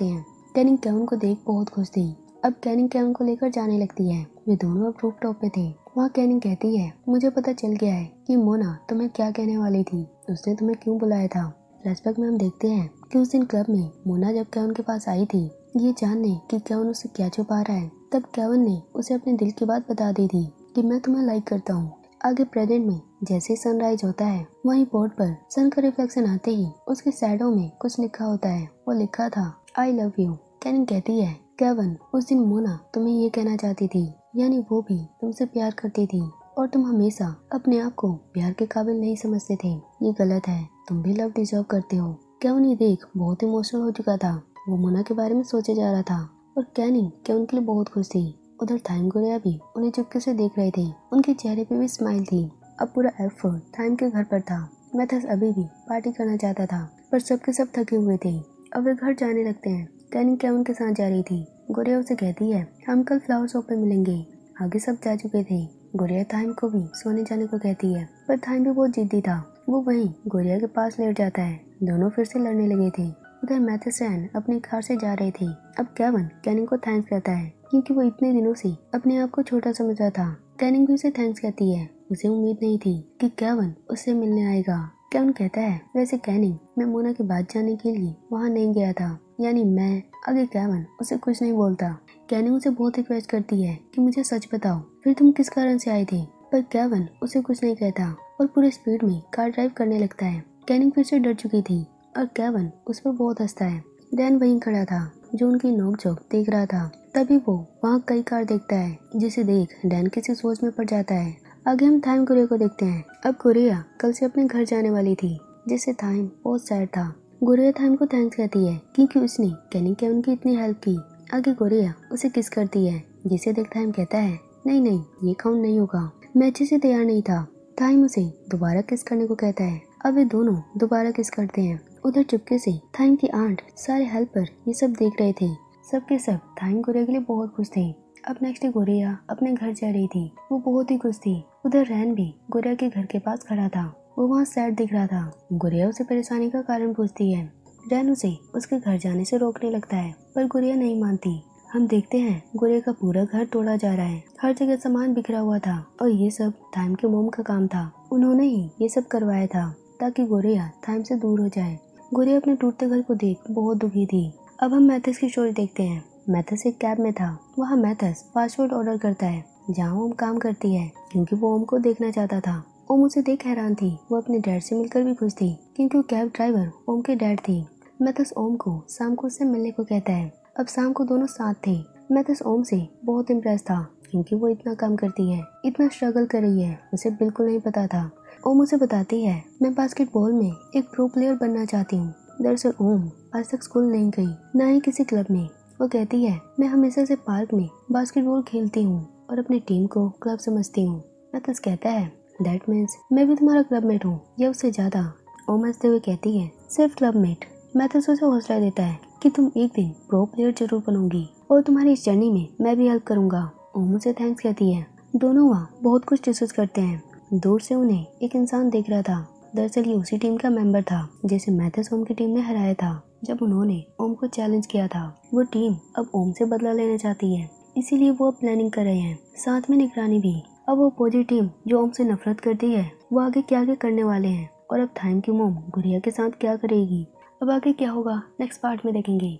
हैं। कैनिंग कैवन को देख बहुत खुश थी। अब कैनिंग कैवन को लेकर जाने लगती है। वे दोनों अब रूफटॉप पे थे। वहाँ कैनिंग कहती है, मुझे पता चल गया है कि मोना तुम्हें क्या कहने वाली थी, उसने तुम्हें क्यों बुलाया था। फ्लैशबैक में हम देखते हैं कि उस दिन क्लब में मोना जब कैवन के पास आई थी ये जानने कि कैवन उससे क्या छुपा रहा है, तब कैवन ने उसे अपने दिल की बात बता दी थी कि मैं तुम्हें लाइक करता हूँ। आगे प्रेजेंट में जैसे सनराइज होता है वहीं बोर्ड पर सन का रिफ्लेक्शन आते ही उसके शैडो में कुछ लिखा होता है। वो लिखा था, आई लव यू। कैनिंग कहती है, कैवन उस दिन मोना तुम्हें ये कहना चाहती थी, यानी वो भी तुमसे प्यार करती थी और तुम हमेशा अपने आप को प्यार के काबिल नहीं समझते थे। ये गलत है, तुम भी लव डिजर्व करते हो। कैवन ये देख बहुत इमोशनल हो चुका था। वो मोना के बारे में सोचे जा रहा था। और कैनिंग क्या उनके लिए बहुत खुश थी। उधर थाइम गोरिया भी उन्हें चुपके से देख रहे थे। उनके चेहरे पे भी स्माइल थी। अब पूरा एफर्ट थाइम के घर पर था। मैथस अभी भी पार्टी करना चाहता था, पर सबके सब थके हुए थे। अब वे घर जाने लगते हैं। कैनिंग क्या उनके साथ जा रही थी। गोरिया उसे कहती है हम कल फ्लावर शॉप पे मिलेंगे। आगे सब जा चुके थे। गोरिया थाइम को भी सोने जाने को कहती है, पर थाइम भी बहुत जिद्दी था। वो वहीं गोरिया के पास लेट जाता है। दोनों फिर से लड़ने लगे थे। उधर मैथसन अपनी कार से जा रहे थे। अब केविन कैनिंग को थैंक्स कहता है, क्योंकि वो इतने दिनों से अपने आप को छोटा समझ रहा था। कैनिंग भी उसे थैंक्स कहती है। उसे उम्मीद नहीं थी कि केविन उससे मिलने आएगा। केविन कहता है वैसे कैनिंग, मैं मोना की बात जानने के लिए वहाँ नहीं गया था, यानी मैं। आगे केविन उसे कुछ नहीं बोलता। कैनिंग उसे बहुत रिक्वेस्ट करती है कि मुझे सच बताओ, फिर तुम किस कारण से आए थे। पर केविन उसे कुछ नहीं कहता और पूरे स्पीड में कार ड्राइव करने लगता है। कैनिंग फिर से डर चुकी थी और केविन उस पर बहुत हंसता है। डैन वहीं खड़ा था, जो उनकी नोकझोंक देख रहा था। तभी वो वहाँ कई कार देखता है, जिसे देख डैन किसी सोच में पड़ जाता है। आगे हम थाइम गोरिया को देखते हैं। अब गोरिया कल से अपने घर जाने वाली थी, जिससे थाइम बहुत सैड था। गोरिया थाइम को थैंक्स कहती है क्योंकि उसने कैनिंग केविन की इतनी हेल्प की। आगे गोरिया उसे किस करती है, जिसे देख थाइम कहता है नहीं नहीं, ये काउंट नहीं होगा, मैं अच्छे से तैयार नहीं था। थाइम उसे दोबारा किस करने को कहता है। अब वे दोनों दोबारा किस करते हैं। उधर चुपके से थाइम की आंट सारे हेल्पर ये सब देख रहे थे। सबके सब थाइम गोरिया के लिए बहुत खुश थे। अब नेक्स्ट डे गोरिया अपने घर जा रही थी। वो बहुत ही खुश थी। उधर रैन भी गोरिया के घर के पास खड़ा था। वो वहाँ सैड दिख रहा था। गोरिया उसे परेशानी का कारण पूछती है। रैन उसे उसके घर जाने से रोकने लगता है, पर गोरिया नहीं मानती। हम देखते हैं गोरिया का पूरा घर तोड़ा जा रहा है। हर जगह सामान बिखरा हुआ था और ये सब थाइम के मोम का काम था। उन्होंने ही ये सब करवाया था ताकि गोरिया थाइम से दूर हो जाए। गोरिया अपने टूटते घर को देख बहुत दुखी थी। अब हम मैथस की स्टोरी देखते हैं। मैथस एक कैब में था। वहाँ मैथस फास्ट फूड ऑर्डर करता है, जहाँ ओम काम करती है, क्योंकि वो ओम को देखना चाहता था। ओम उसे देख हैरान थी। वो अपने डैड से मिलकर भी खुश थी, क्योंकि वो कैब ड्राइवर ओम के डैड थी। मैथस ओम को शाम को उससे मिलने को कहता है। अब शाम को दोनों साथ थे। मैथस ओम से बहुत इम्प्रेस था, क्योंकि वो इतना काम करती है, इतना स्ट्रगल कर रही है, उसे बिल्कुल नहीं पता था। ओम उसे बताती है मैं बास्केटबॉल में एक प्रो प्लेयर बनना चाहती हूँ। दरअसल ओम आज तक स्कूल नहीं गई, ना ही किसी क्लब में। वो कहती है मैं हमेशा से पार्क में बास्केटबॉल खेलती हूँ और अपनी टीम को क्लब समझती हूँ। मैथस कहता है दैट मीन्स मैं भी तुम्हारा क्लबमेट हूँ या उससे ज्यादा। ओम हंसते हुए कहती है सिर्फ क्लबमेट। मैथस उसे हौसला देता है कि तुम एक दिन प्रो प्लेयर जरूर बनोगी और तुम्हारी इस जर्नी में मैं भी हेल्प करूंगा। ओम उसे थैंक्स कहती है। दोनों वहाँ बहुत कुछ डिस्कस करते हैं। दूर से उन्हें एक इंसान देख रहा था। दरअसल ये उसी टीम का मेंबर था जिसे मैथस ओम की टीम ने हराया था जब उन्होंने ओम को चैलेंज किया था। वो टीम अब ओम से बदला लेना चाहती है, इसीलिए वो अब प्लानिंग कर रहे हैं, साथ में निगरानी भी। अब वो अपोजिट टीम जो ओम से नफरत करती है, वो आगे क्या क्या करने वाले हैं और अब थाइम की मोम गुड़िया के साथ क्या करेगी। अब आगे क्या होगा नेक्स्ट पार्ट में देखेंगे।